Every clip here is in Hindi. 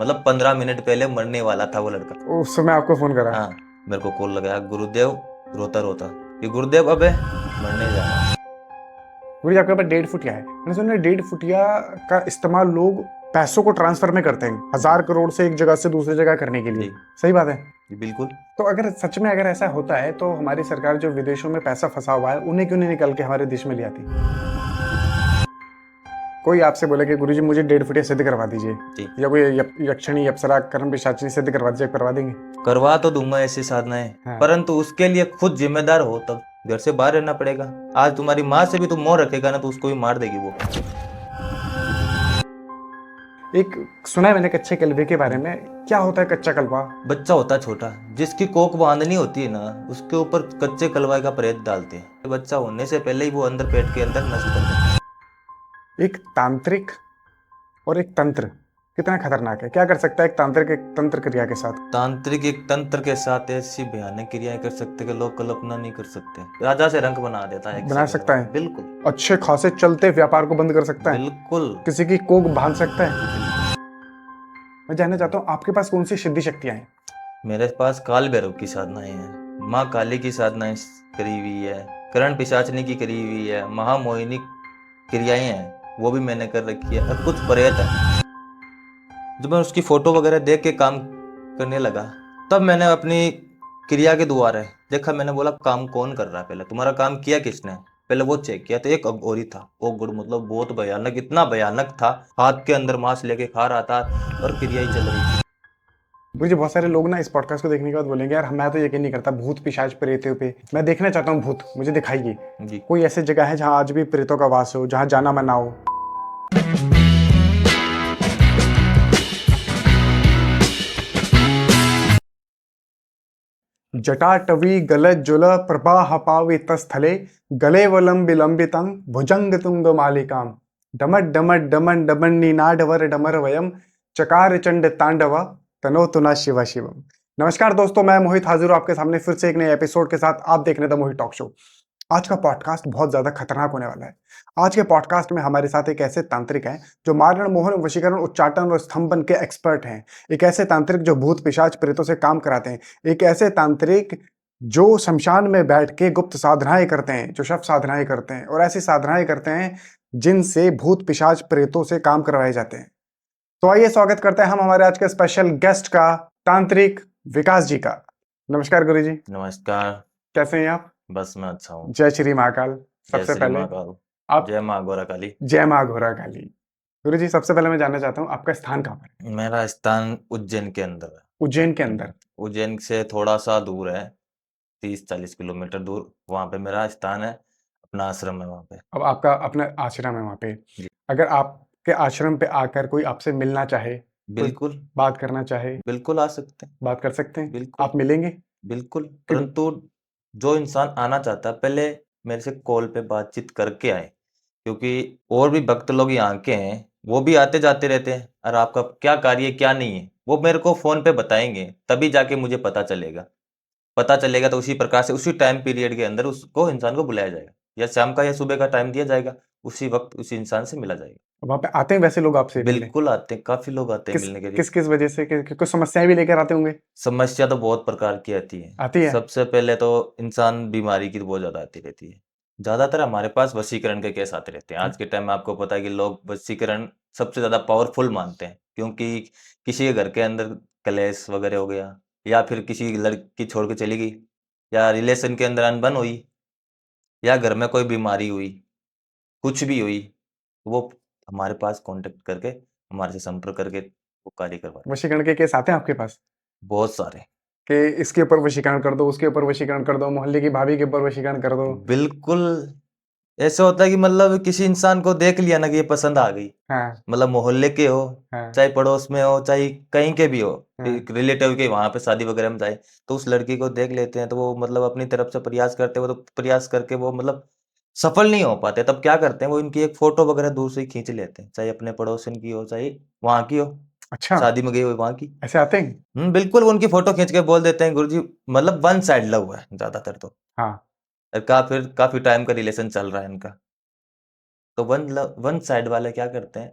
मतलब 15 मिनट पहले मरने वाला था वो लड़का। उस समय आपको फोन करा? हाँ, मेरे को कॉल लगाया गुरुदेव, रोता रोता कि गुरुदेव अबे मरने जा रहा हूँ। गुरुजी आपके पास 1.5 फुटिया है, मैंने सुना 1.5 फुटिया का इस्तेमाल लोग पैसों को ट्रांसफर में करते हैं, 1000 करोड़ से एक जगह से दूसरी जगह करने के लिए। जी सही बात है? जी, बिल्कुल। तो अगर सच में अगर ऐसा होता है तो हमारी सरकार जो विदेशों में पैसा फंसा हुआ है उन्हें क्यों नहीं निकल के हमारे देश में ले आती? कोई आपसे बोले कि गुरुजी मुझे 1.5 फुटिया सिद्ध करवा दीजिए, जी, या कोई यक्षिणी अप्सरा कर्म पिशाचिनी सिद्ध करवा दीजिए, करवा देंगे? करवा तो दूंगा ऐसी साधनाएं, हाँ। परंतु उसके लिए खुद जिम्मेदार हो, तब घर से बाहर रहना पड़ेगा। आज तुम्हारी माँ से भी तुम मोह रखेगा ना, तो उसको भी मार देगी वो। एक सुना है मैंने कच्चे कलवे के बारे में, क्या होता है कच्चा कलवा? बच्चा होता है छोटा, जिसकी कोख बांधनी होती है ना, उसके ऊपर कच्चे कलवाई का प्रेत डालते हैं। बच्चा होने से पहले ही वो अंदर पेट के अंदर नष्ट कर देते हैं। एक तांत्रिक और एक तंत्र कितना खतरनाक है? क्या कर सकता है एक तांत्रिक एक तंत्र क्रिया के साथ? तांत्रिक एक तंत्र के साथ ऐसी भयानक क्रियाएं कर सकते कि लोग कल्पना नहीं कर सकते। राजा से रंक बना देता है एक बना सेकंड सकता में। है? बिल्कुल अच्छे खासे चलते व्यापार को बंद कर सकता है? बिल्कुल। किसी की कोख बांध सकता है? मैं जानना चाहता हूँ आपके पास कौन सी सिद्धि शक्तियां हैं? मेरे पास काल भैरव की साधनाएं हैं, माँ काली की साधनाएं करी हुई है, करण पिशाचनी की करी हुई है, महामोहिनी क्रियाएं हैं वो भी मैंने कर रखी है, और कुछ प्रेत है। जब मैं उसकी फोटो वगैरह देख के काम करने लगा, तब मैंने अपनी क्रिया के द्वारा देखा। मैंने बोला काम कौन कर रहा है, पहले तुम्हारा काम किया किसने? पहले वो चेक किया तो एक अघोरी था। वो गुड़ मतलब बहुत भयानक, इतना भयानक था, हाथ के अंदर मांस लेके खा रहा था और क्रिया ही चल रही थी। मुझे बहुत सारे लोग ना इस पॉडकास्ट को देखने के बाद बोलेंगे यार मैं तो यकीन नहीं करता भूत पिशाच प्रेतों पे, मैं देखना चाहता हूँ भूत, मुझे दिखाइए। जी, कोई ऐसी जगह है जहाँ आज भी प्रेतों का वास हो, जहाँ जाना मना हो? जटाटवी गलज्जुल प्रवाहपावितस्थले गलेवलं विलंबितं भुजंगतुंगमालिकां डमट डमट डमन डमन्नीनाडवर डमर वयम चकार चंड तांडव तनोतु न शिव शिवम। नमस्कार दोस्तों, मैं मोहित हाजिर हूं आपके सामने फिर से एक नए एपिसोड के साथ। आप देख रहे थे मोहित टॉक शो। आज का पॉडकास्ट बहुत ज्यादा खतरनाक होने वाला है। आज के पॉडकास्ट में हमारे साथ एक ऐसे तांत्रिक हैं जो मारण मोहन वशीकरण उच्चाटन और स्तंभन के एक्सपर्ट हैं। एक ऐसे तांत्रिक जो भूत पिशाच प्रेतों से काम कराते हैं। एक ऐसे तांत्रिक जो शमशान में बैठ के गुप्त साधनाएं करते हैं, जो शव साधनाएं करते हैं और ऐसी साधनाएं करते हैं जिनसे भूत पिशाच प्रेतों से काम करवाए जाते हैं। तो आइए स्वागत करते हैं हम हमारे आज के स्पेशल गेस्ट का, तांत्रिक विकास जी का। नमस्कार गुरु जी। नमस्कार। कैसे हैं आप? बस मैं अच्छा हूँ। जय श्री महाकाल। जय सबसे श्री पहले महाकाल। आप, जय माँ गौरा काली। जय माँ घोरा काली। गुरु जी सबसे पहले मैं जानना चाहता हूँ आपका स्थान कहाँ पर है? मेरा स्थान उज्जैन के अंदर है। उज्जैन के अंदर? उज्जैन से थोड़ा सा दूर है, 30-40 किलोमीटर दूर, वहाँ पे मेरा स्थान है, अपना आश्रम है वहाँ पे। अब आपका अपना आश्रम है वहाँ पे। जी, अगर आपके आश्रम पे आकर कोई आपसे मिलना चाहे, कोई बिल्कुल बात करना चाहे, बिल्कुल आ सकते हैं। बात कर सकते हैं? बिल्कुल आप मिलेंगे? बिल्कुल, कि परंतु जो इंसान आना चाहता है पहले मेरे से कॉल पे बातचीत करके आए, क्योंकि और भी भक्त लोग यहाँ के हैं, वो भी आते जाते रहते हैं, और आपका क्या कार्य है क्या नहीं है वो मेरे को फोन पे बताएंगे, तभी जाके मुझे पता चलेगा। पता चलेगा तो उसी प्रकार से उसी टाइम पीरियड के अंदर उसको इंसान को बुलाया जाएगा, या शाम का या सुबह का टाइम दिया जाएगा, उसी वक्त उसी इंसान से मिला जाएगा। वहाँ पे आते हैं वैसे लोग आपसे मिलने? बिल्कुल आते हैं, काफी लोग आते हैं किस मिलने के लिए। किस किस वजह से कुछ समस्याएं भी लेकर आते होंगे? समस्या तो बहुत प्रकार की आती है। आती है? सबसे पहले तो इंसान बीमारी की तो बहुत ज़्यादा आती रहती है। ज़्यादातर हमारे पास वशीकरण के केस आते रहते हैं। आज के टाइम में आपको पता है कि लोग वशीकरण सबसे ज़्यादा पावरफुल मानते हैं, क्योंकि किसी के घर के अंदर क्लेश वगैरह हो गया, या फिर किसी लड़की छोड़ के चली गई, या रिलेशन के अंदर अनबन हुई, या घर में कोई बीमारी हुई, कुछ भी हुई, वो हमारे पास कॉन्टैक्ट करके, हमारे से संपर्क करके वो कार्य करवाते हैं। वशीकरण के केस आते हैं आपके पास बहुत सारे। कि इसके ऊपर वशीकरण कर दो, उसके ऊपर वशीकरण कर दो, मोहल्ले की भाभी के ऊपर वशीकरण कर दो? बिल्कुल। ऐसा होता है कि मतलब किसी इंसान को देख लिया ना कि ये पसंद आ गई, हाँ। मतलब मोहल्ले के हो, हाँ। चाहे पड़ोस में हो, चाहे कहीं के भी हो, हाँ। रिलेटिव के वहां पे शादी वगैरह में जाए, तो उस लड़की को देख लेते हैं, तो वो मतलब अपनी तरफ से प्रयास करते हैं, वो तो प्रयास करके वो मतलब सफल नहीं हो पाते, तब क्या करते हैं वो इनकी एक फोटो वगैरह दूर से ही खींच लेते हैं, चाहे अपने पड़ोसन की हो, चाहे वहां की हो, अच्छा, शादी में गई हो वहां की। ऐसे आते हैं? बिल्कुल, वो उनकी फोटो खींच के बोल देते हैं गुरुजी, मतलब वन साइड लव है ज्यादातर तो, हाँ। काफी काफी टाइम का रिलेशन चल रहा है इनका। तो वन साइड वाले क्या करते हैं,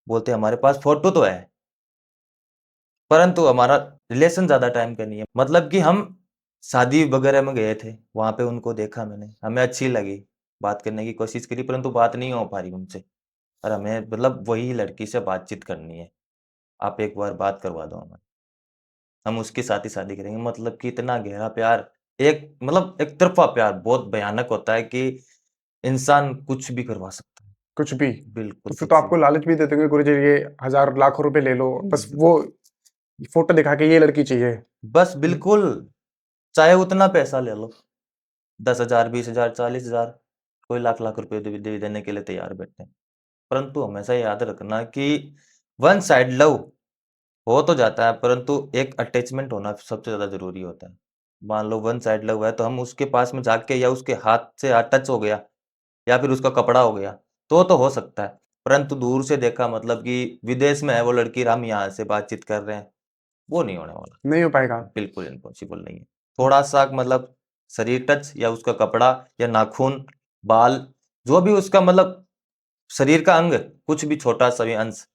बोलते हैं हमारे पास फोटो तो है, परंतु हमारा रिलेशन ज़्यादा टाइम का नहीं है। मतलब कि हम शादी वगैरह में गए थे, वहाँ पे उनको देखा मैंने, हमें अच्छी लगी, बात करने की कोशिश करी, परंतु बात नहीं हो पा रही उनसे और हमें मतलब वही लड़की से बातचीत करनी है। आप एक बार बात करवा दो हमें, हम उसके साथ ही शादी करेंगे। मतलब कि इतना गहरा प्यार, एक मतलब एक तरफ़ा प्यार बहुत भयानक होता है कि इंसान कुछ भी करवा सकता है। कुछ भी। बिल्कुल, तो फिर तो कुछ भी। आपको लालच भी दे देंगे गुरुजी, ये हज़ार लाखों रुपए ले लो, बस वो फ़ोटो दिखा के ये लड़की चाहिए। बस बिल्कुल, चाहे उतना पैसा ले लो, 10,000, 20,000, 40,000, कोई लाख-लाख रुपए दे देने के लिए तैयार बैठे हैं। परंतु हमेशा याद रखना कि वन साइड लव हो तो जाता है, परंतु एक अटैचमेंट होना सबसे ज़्यादा ज़रूरी होता है। मान लो वन साइड लव है, तो हम उसके पास में जाके या उसके हाथ से हाथ टच हो गया या फिर उसका कपड़ा हो गया, तो हो सकता है। परंतु दूर से देखा मतलब कि विदेश में है वो लड़की और हम यहाँ से बातचीत कर रहे हैं, वो नहीं होने वाला। नहीं हो पाएगा। बिल्कुल इम्पॉसिबल नहीं है। थोड़ा-सा मतलब शरीर टच या उसका कपड़ा या नाखून, बाल, जो भी उसका मतलब शरीर का अंग, कुछ भी छोटा-सा भी अंश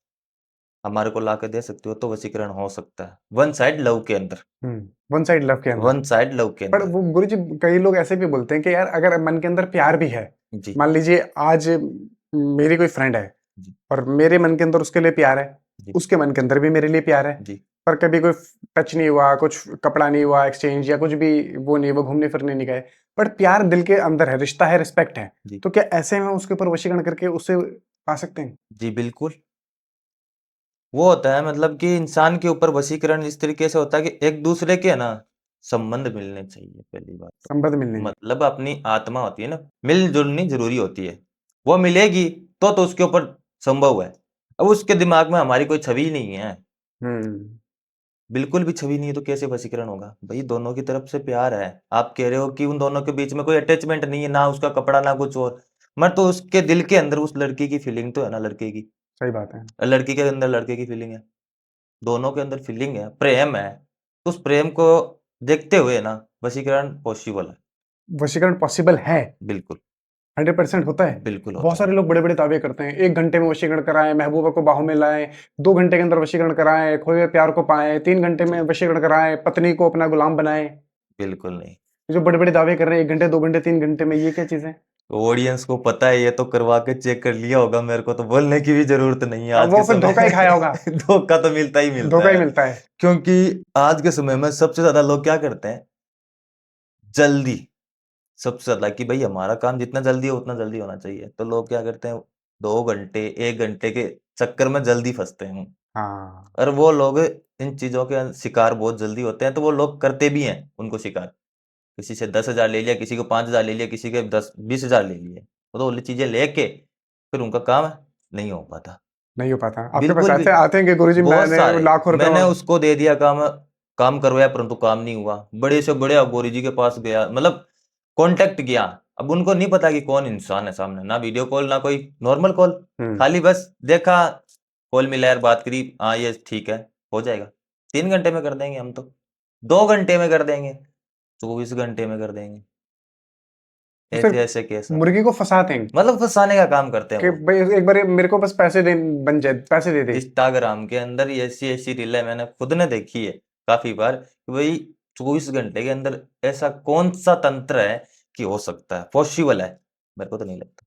हमारे को लाके दे सकते हो, तो वशीकरण हो सकता है। वन साइड लव के अंदर, हुँ, वन साइड लव के अंदर। वन साइड लव के पर अंदर। वो गुरुजी, कई लोग ऐसे भी बोलते हैं कि यार अगर मन के अंदर प्यार भी है, जी, मान लीजिए आज मेरी कोई फ्रेंड है जी, और मेरे मन के अंदर उसके लिए प्यार है, जी, उसके मन के अंदर भी मेरे लिए प्यार है, जी, पर कभी कोई टच नहीं हुआ, कुछ कपड़ा नहीं हुआ एक्सचेंज या कुछ भी वो नहीं हुआ, घूमने फिरने नहीं गए, बट प्यार दिल के अंदर है, रिश्ता है, रिस्पेक्ट है, जी, तो क्या ऐसे में उसके ऊपर वशीकरण करके उससे पा सकते हैं? जी, बिल्कुल। वो होता है मतलब कि इंसान के ऊपर वशीकरण इस तरीके से होता है कि एक-दूसरे के है ना, संबंध मिलने चाहिए पहली बात तो। संबंध मिलने में। मतलब अपनी आत्मा होती है ना, मिल-जुलनी ज़रूरी होती है। वो मिलेगी तो उसके ऊपर संभव है। अब उसके दिमाग में हमारी कोई छवि ही नहीं है, हुँ, बिल्कुल भी छवि नहीं है तो कैसे वशीकरण होगा? भई दोनों की तरफ से प्यार है। आप कह रहे हो कि उन दोनों के बीच में कोई अटैचमेंट नहीं है, ना उसका कपड़ा ना कुछ और। मगर तो उसके दिल के अंदर उस लड़की की फीलिंग तो है ना लड़के की, सही बात है। लड़की के अंदर लड़के की फीलिंग है। दोनों के अंदर फीलिंग है, प्रेम है। तो उस प्रेम को देखते हुए ना वशीकरण पॉसिबल है। वशीकरण पॉसिबल है, बिल्कुल, 100% होता है। बिल्कुल बहुत होता है। सारे लोग बड़े-बड़े दावे करते हैं, 1 घंटे में वशीकरण कराएँ, महबूबा को बाहों में लाएँ, 2 घंटे के अंदर वशीकरण कराएँ, खोए हुए प्यार को पाएँ, 3 घंटे में जी, वशीकरण कराएँ, पत्नी को अपना गुलाम बनाएँ। बिल्कुल नहीं। ये जो बड़े-बड़े दावे कर रहे हैं 1 घंटे, 2 घंटे, 3 घंटे में, ये क्या चीज़ है? ऑडियंस को पता है ये तो करवा के चेक कर लिया होगा, मेरे को तो बोलने की भी ज़रूरत नहीं है अब आज वो के फिर समय धोखा ही खाया होगा, धोखा तो मिलता ही मिलता धोखा ही है। मिलता है। क्योंकि आज के समय में सबसे ज़्यादा लोग क्या करते हैं, जल्दी, सबसे ज़्यादा कि भई हमारा काम जितना जल्दी हो उतना जल्दी होना चाहिए। तो लोग क्या करते हैं 2 घंटे, 1 घंटे के चक्कर में जल्दी फँसते हैं। हाँ, और वो लोग इन चीज़ों के शिकार बहुत जल्दी होते हैं, तो वो लोग करते भी हैं उनको शिकार। किसी से 10,000 ले लिया, किसी को 5,000 ले लिया, किसी के 10-20,000 ले लिए। वो तो वो चीज़ें लेके फिर उनका काम नहीं हो पाता। नहीं हो पाता। आपके पास बिल्कुल भी, आते आते हैं कि गुरुजी बहुत मैंने सारे। लाखों रुपए मैंने उसको दे दिया काम, काम करवाया परंतु काम नहीं हुआ। बड़े से बड़े अघोरी जी के पास गया, मतलब कॉन्टैक्ट किया। अब उनको नहीं पता कि कौन इंसान है सामने, ना वीडियो कॉल, ना कोई नॉर्मल कॉल। हुँ, खाली बस देखा, कॉल मिला यार, बात करी, हाँ, ये ठीक है, हो जाएगा। 3 घंटे में कर देंगे हम तो, 2 घंटे में कर देंगे, 24 घंटे में कर देंगे। तो ऐसे-ऐसे केस सिर्फ़ हैं। मुर्गी को फँसाते हैं मतलब फँसाने का काम करते हैं कि वो। भई एक बारी मेरे को बस पैसे दे, बन जाए, पैसे दे दे। इंस्टाग्राम के अंदर ये ऐसी-ऐसी रीलें मैंने खुद ने देखी है काफ़ी बार कि भई 24 घंटे के अंदर ऐसा कौन-सा तंत्र है कि हो सकता है, पॉसिबल है? मेरे को तो नहीं लगता।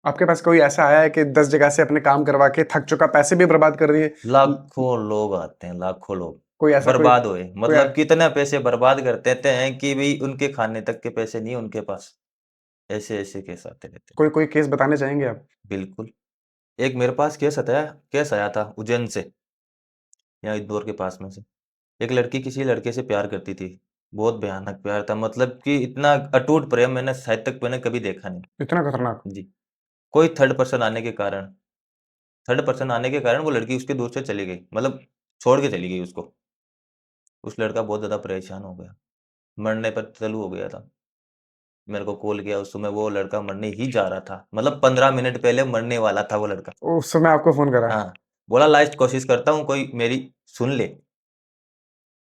आपके पास कोई ऐसा आया है कि 10 जगह से अपने काम करवा के थक चुका, पैसे भी बर्बाद कर दिए? ल लाखों लोग आते हैं, लाखों लोग, कोई ऐसा कोई बर्बाद हुए। कोई मतलब कितने पैसे बर्बाद कर देते हैं कि भई उनके खाने तक के पैसे नहीं है उनके पास। ऐसे-ऐसे केस आते रहते हैं। कोई केस बताने चाहेंगे आप? बिल्कुल। एक मेरे पास केस आया था उज्जैन से, यहाँ इंदौर के पास में से। एक लड़की किसी लड़के से प्यार करती थी। बहुत भयानक प्यार था, मतलब कि इतना अटूट प्रेम मैंने शायद तक मैंने कभी देखा नहीं। इतना खतरनाक? जी। कोई थर्ड पर्सन आने के कारण वो लड़की उसके दूर से चली गई। मतलब छोड़ के चली गई उसको। उस लड़का बहुत ज़्यादा परेशान हो गया। मरने पर चालू हो गया था। मेरे को कॉल किया, उस समय वो लड़का मरने ही जा रहा था। मतलब 15 मिनट पहले मरने वाला था वो लड़का। उस समय आपको फ़ोन करा? हाँ, बोला लास्ट कोशिश करता हूँ कोई मेरी सुन ले।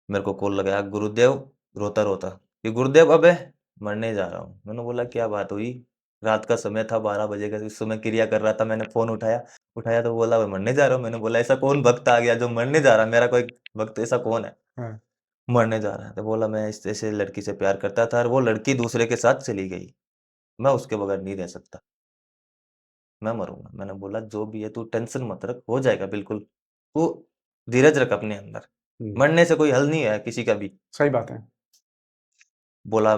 मेरे को कॉल लगाया गुरुदेव, रोता-रोता कि गुरुदेव अबे मरने जा रहा हूँ। मैंने बोला क्या बात हुई? रात का समय था 12 बजे का, उस समय क्रिया कर रहा था। मैंने फ़ोन उठाया, उठाया तो बोला मैं मरने जा रहा हूँ। मैंने बोला ऐसा कौन भक्त आ गया जो मरने जा रहा है? मेरा कोई वक्त ऐसा कौन है हाँ, मरने जा रहा है? तो बोला मैं इस ऐसे लड़की से प्यार करता था और वो लड़की दूसरे के साथ चली गई। मैं उसके बगैर नहीं रह सकता, मैं मरूँगा। मैंने बोला जो भी है तू टेंशन मत रख, हो जाएगा बिल्कुल। तू धीरज रख अपने अंदर, हुँ, मरने से कोई हल नहीं है किसी का भी। सही बात है। बोला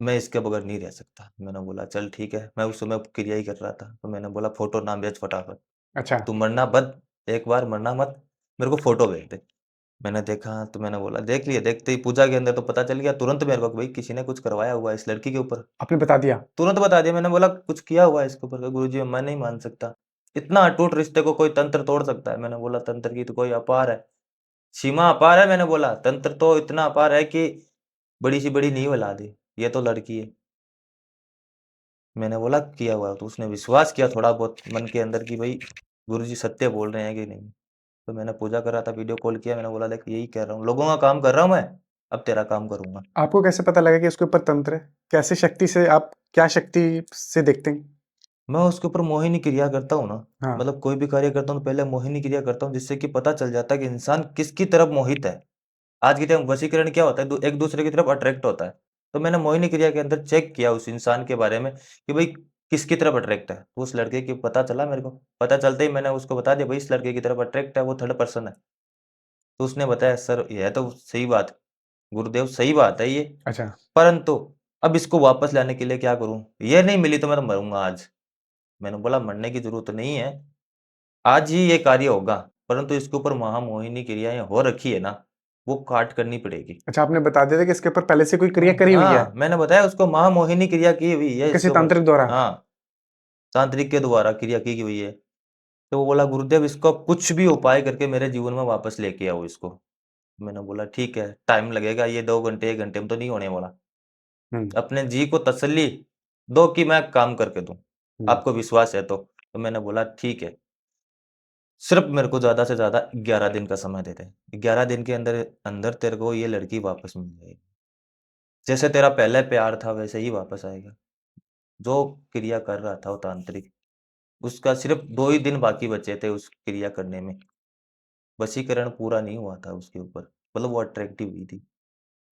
मैं इसके बगैर नहीं रह सकता। मैंने बोला चल ठीक है, मैं उस समय क्रिया ही कर रहा था। तो मैंने बोला फ़ोटो ना भेज फटाफट, अच्छा, तू मरना मत, एक बार मरना मत, मेरे को फ़ोटो भेज दे। मैंने देखा तो मैंने बोला देख लिया, देखते ही पूजा के अंदर तो पता चल गया तुरंत मेरे को कि भई किसी ने कुछ करवाया हुआ है इस लड़की के ऊपर। आपने बता दिया? तुरंत बता दिया, मैंने बोला कुछ किया हुआ है इसके ऊपर। गुरुजी मैं नहीं मान सकता। इतना अटूट रिश्ते को कोई तंत्र तोड़ सकता है? मैंने बोला तंत्र की तो कोई अपार है, सीमा अपार है। मैंने बोला तंत्र तो इतना अपार है कि बड़ी से बड़ी नींव हिला दी। ये तो लड़की है। मैंने बोला किया हुआ है, तो उसने विश्वास किया थोड़ा बहुत मन के अंदर कि भई गुरुजी सत्य बोल रहे हैं कि नहीं। तो मैंने पूजा कर रहा था, वीडियो कॉल किया, मैंने बोला देख यही कह रहा हूँ, लोगों का काम कर रहा हूँ मैं, अब तेरा काम करूँगा। आपको कैसे पता लगा कि उसके ऊपर तंत्र है? कैसे शक्ति से आप क्या शक्ति से देखते हैं? मैं उसके ऊपर मोहिनी क्रिया करता हूँ ना, हाँ, मतलब कोई भी कार्य करता हूँ तो पहले मोहिनी क्रिया करता हूँ जिससे कि पता चल जाता है कि इंसान किसकी तरफ मोहित है। आज के टाइम वशीकरण क्या होता है? एक दूसरे की तरफ अट्रैक्ट होता है। तो मैंने मोहिनी क्रिया के अंदर चेक किया उस इंसान के बारे में कि भाई किसकी तरफ अट्रैक्ट है। तो उस लड़के की पता चला मेरे को। पता चलते ही मैंने उसको बता दिया भाई इस लड़के की तरफ अट्रैक्ट है, वो थर्ड पर्सन है। तो उसने बताया सर यह तो सही बात है, गुरुदेव सही बात है ये, अच्छा, परंतु अब इसको वापस लाने के लिए क्या करूँ? ये नहीं मिली तो मैं तो मरूँगा आज। मैंने बोला मरने की ज़रूरत नहीं है, आज ही ये कार्य होगा, परंतु इसके ऊपर महामोहिनी क्रियाएँ हो रखी है ना, वो काट करनी पड़ेगी। अच्छा आपने बता दिया था कि इसके ऊपर पहले से कोई क्रिया करी हुई है, हाँ, मैंने बताया उसको महामोहिनी क्रिया की हुई है किसी इसके ऊपर। तांत्रिक द्वारा? हाँ, तांत्रिक के द्वारा क्रिया की हुई है। तो वो बोला गुरुदेव इसको कुछ भी उपाय करके मेरे जीवन में वापस लेके आओ इसको। मैंने बोला ठीक है, टाइम लगेगा ये 2 घंटे, 1 घंटे में तो नहीं होने वाला। हुँ, अपने जी को तसल्ली दो कि मैं काम करके दूँ, हुँ, आपको विश्वास है तो। तो मैंने बोला ठीक है, सिर्फ़ मेरे को ज़्यादा से ज़्यादा 11 दिन का समय दे दे। 11 दिन के अंदर अंदर तेरे को ये लड़की वापस मिल जाएगी। जैसे तेरा पहले प्यार था वैसे ही वापस आएगा। जो क्रिया कर रहा था वो तांत्रिक, उसका सिर्फ़ 2 ही दिन बाकी बचे थे उस क्रिया करने में। वशीकरण पूरा नहीं हुआ था उसके ऊपर, मतलब वो अट्रैक्टिव हुई थी।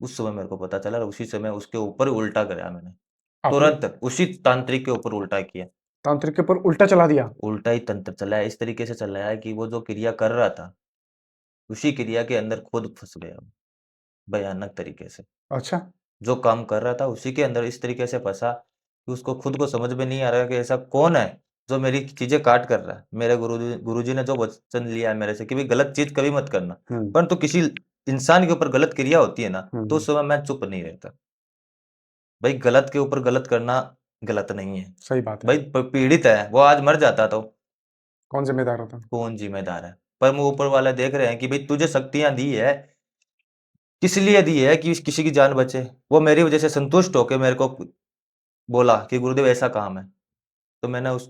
उस समय मेरे को पता चला और उसी समय उसके ऊपर उल्टा करा मैंने। आपने तुरंत उसी तांत्रिक के ऊपर उल्टा किया। तांत्रिक के ऊपर उल्टा चला दिया? उल्टा ही तंत्र चलाया, इस तरीके से चलाया कि वो जो क्रिया कर रहा था, उसी क्रिया के अंदर खुद फँस गया, भयानक तरीके से। अच्छा, जो काम कर रहा था उसी के अंदर इस तरीके से फँसा कि उसको खुद को समझ में नहीं आ रहा कि ऐसा कौन है जो मेरी चीज़ें काट कर रहा है। मेरे गुरुजी ने जो वचन लिया है मेरे से कि भाई गलत चीज़ कभी मत करना। हुँ, परंतु किसी इंसान के ऊपर गलत क्रिया होती है ना, हुँ, तो उस हुँ, समय मैं चुप नहीं रहता। भाई गलत के ऊपर गलत करना गलत नहीं है। सही बात है। भाई पीड़ित है, वो आज मर जाता तो कौन ज़िम्मेदार होता? कौन ज़िम्मेदार है? पर वो ऊपर वाला देख रहे हैं कि भाई तुझे शक्तियाँ दी है, किस लिए दी है कि किसी की जान बचे। वो मेरी वज़ह से संतुष्ट होके मेरे को बोला कि गुरुदेव ऐसा काम है। तो मैंने उस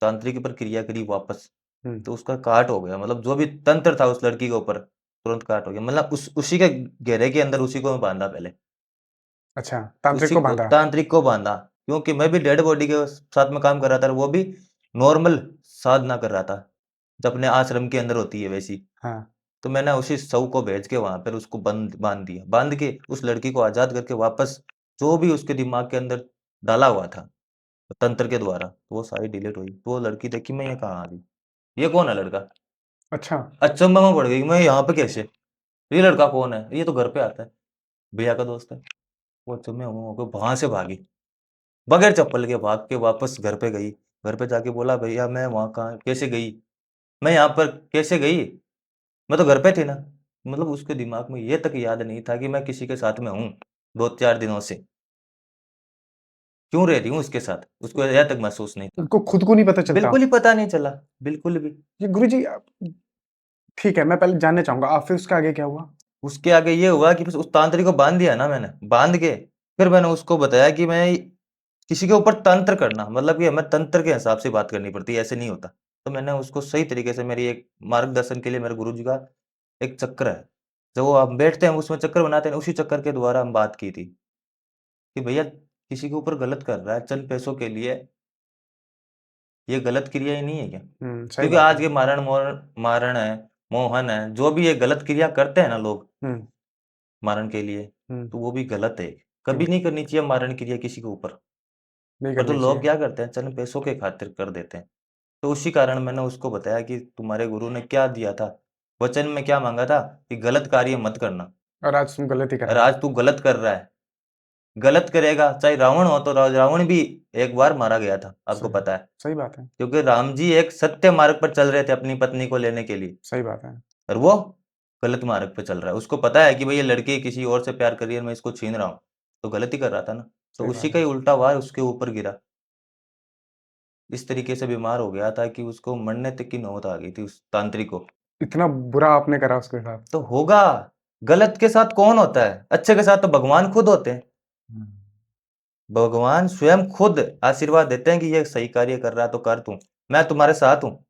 तांत्रिक पर क्रिया करी वापस, हुँ, तो उसका काट हो गया। मतलब जो भी तंत्र था उस लड़की के ऊपर, तुरंत काट हो गया। मतलब उसी के घेरे के अंदर उसी को मैं बाँधा पहले। अच्छा, तांत्रिक उसी को को बाँधा। तांत्रिक को बाँधा, क्योंकि मैं भी डेड बॉडी के साथ में काम कर रहा था और वो भी नॉर्मल साधना कर रहा था, जो अपने आश्रम के अंदर होती है वैसी। हाँ, तो मैंने उसी शव को भेज के वहाँ पर उसको बाँध दिया। बाँध के उस लड़की को आज़ाद करके वापस जो भी उसके दिमाग के अंदर डाला हुआ था, तंत्र के द्वारा, तो वो सारी डिलीट हुई। तो वो लड़की देखी मैं ये कहाँ आ गई? ये कौन है लड़का? अच्छा, अचंभा में पड़ गई मैं यहाँ पे कैसे? ये लड़का कौन है? ये तो घर पे आता है, भैया का दोस्त है। वो अचंभे में होके वहाँ से भागी। बगैर चप्पल के भाग के वापस घर पे गई। घर पे जाके बोला भैया मैं वहाँ कहाँ कैसे गई? मैं यहाँ पर कैसे गई? मैं तो घर पे थी ना। मतलब उसके दिमाग में ये तक याद नहीं था कि मैं किसी के साथ में हूँ, 2-4 दिनों से। क्यों रह रही हूँ उसके साथ? उसको यह तक महसूस नहीं था। उनको खुद को नहीं पता चलता। बिल्कुल ही पता नहीं चला, बिल्कुल भी। ये गुरुजी ठीक है, मैं पहले जानना चाहूँगा फिर उसके आगे क्या हुआ? उसके आगे ये हुआ कि बस उस तांत्रिक को बाँध दिया ना मैंने, बाँध के फिर मैंने उसको बताया कि मैं किसी के ऊपर तंत्र करना मतलब कि हमें तंत्र के हिसाब से बात करनी पड़ती है, ऐसे नहीं होता। तो मैंने उसको सही तरीके से मेरी एक मार्गदर्शन के लिए मेरे गुरुजी का एक चक्र है, जो वो हम बैठते हैं उसमें चक्कर बनाते हैं, उसी चक्कर के द्वारा हम बात की थी कि भैया किसी के ऊपर गलत कर रहा है चंद पैसों के लिए, ये गलत क्रिया ही नहीं है क्या? सही क्योंकि बात आज है। के मारण है, मोहन है, जो भी ये गलत क्रिया करते हैं ना लोग हम्म मारण के लिए, हम्म तो वो भी गलत है। कभी नहीं करनी चाहिए मारण क्रिया किसी के ऊपर। नहीं पर तो करनी लोग चाहिए। क्या करते हैं, चंद पैसों के खातिर कर देते हैं। तो उसी कारण मैंने उसको बताया कि तुम्हारे गुरु ने क्या दिया था, वचन में क्या मांगा था कि गलत कार्य मत करना। और आज तुम गलत ही कर और रहे हो। आज तू गलत कर रहा है, गलत करेगा, चाहे रावण हो तो रावण भी एक बार मारा गया था, आपको सही पता है। सही बात है। क्योंकि राम जी एक सत्य मार्ग पर चल रहे थे अपनी पत्नी को लेने के लिए, सही बात है। और वो गलत मार्ग पे चल रहा है। उसको पता है कि भाई ये लड़की किसी और से प्यार कर रही है, मैं इसको छीन रहा हूँ, तो गलत ही कर रहा था ना। तो सही उसी बात का है। ही उल्टा वार उसके ऊपर गिरा। इस तरीके से बीमार हो गया था कि उसको मरने तक की नौबत आ गई थी उस तांत्रिक को। इतना बुरा आपने करा उसके साथ। तो होगा, गलत के साथ कौन होता है, अच्छे के साथ तो भगवान खुद होते हैं। हम्म, भगवान स्वयं खुद आशीर्वाद देते हैं कि ये सही कार्य कर रहा है तो कर, तू मैं तुम्हारे साथ हूँ।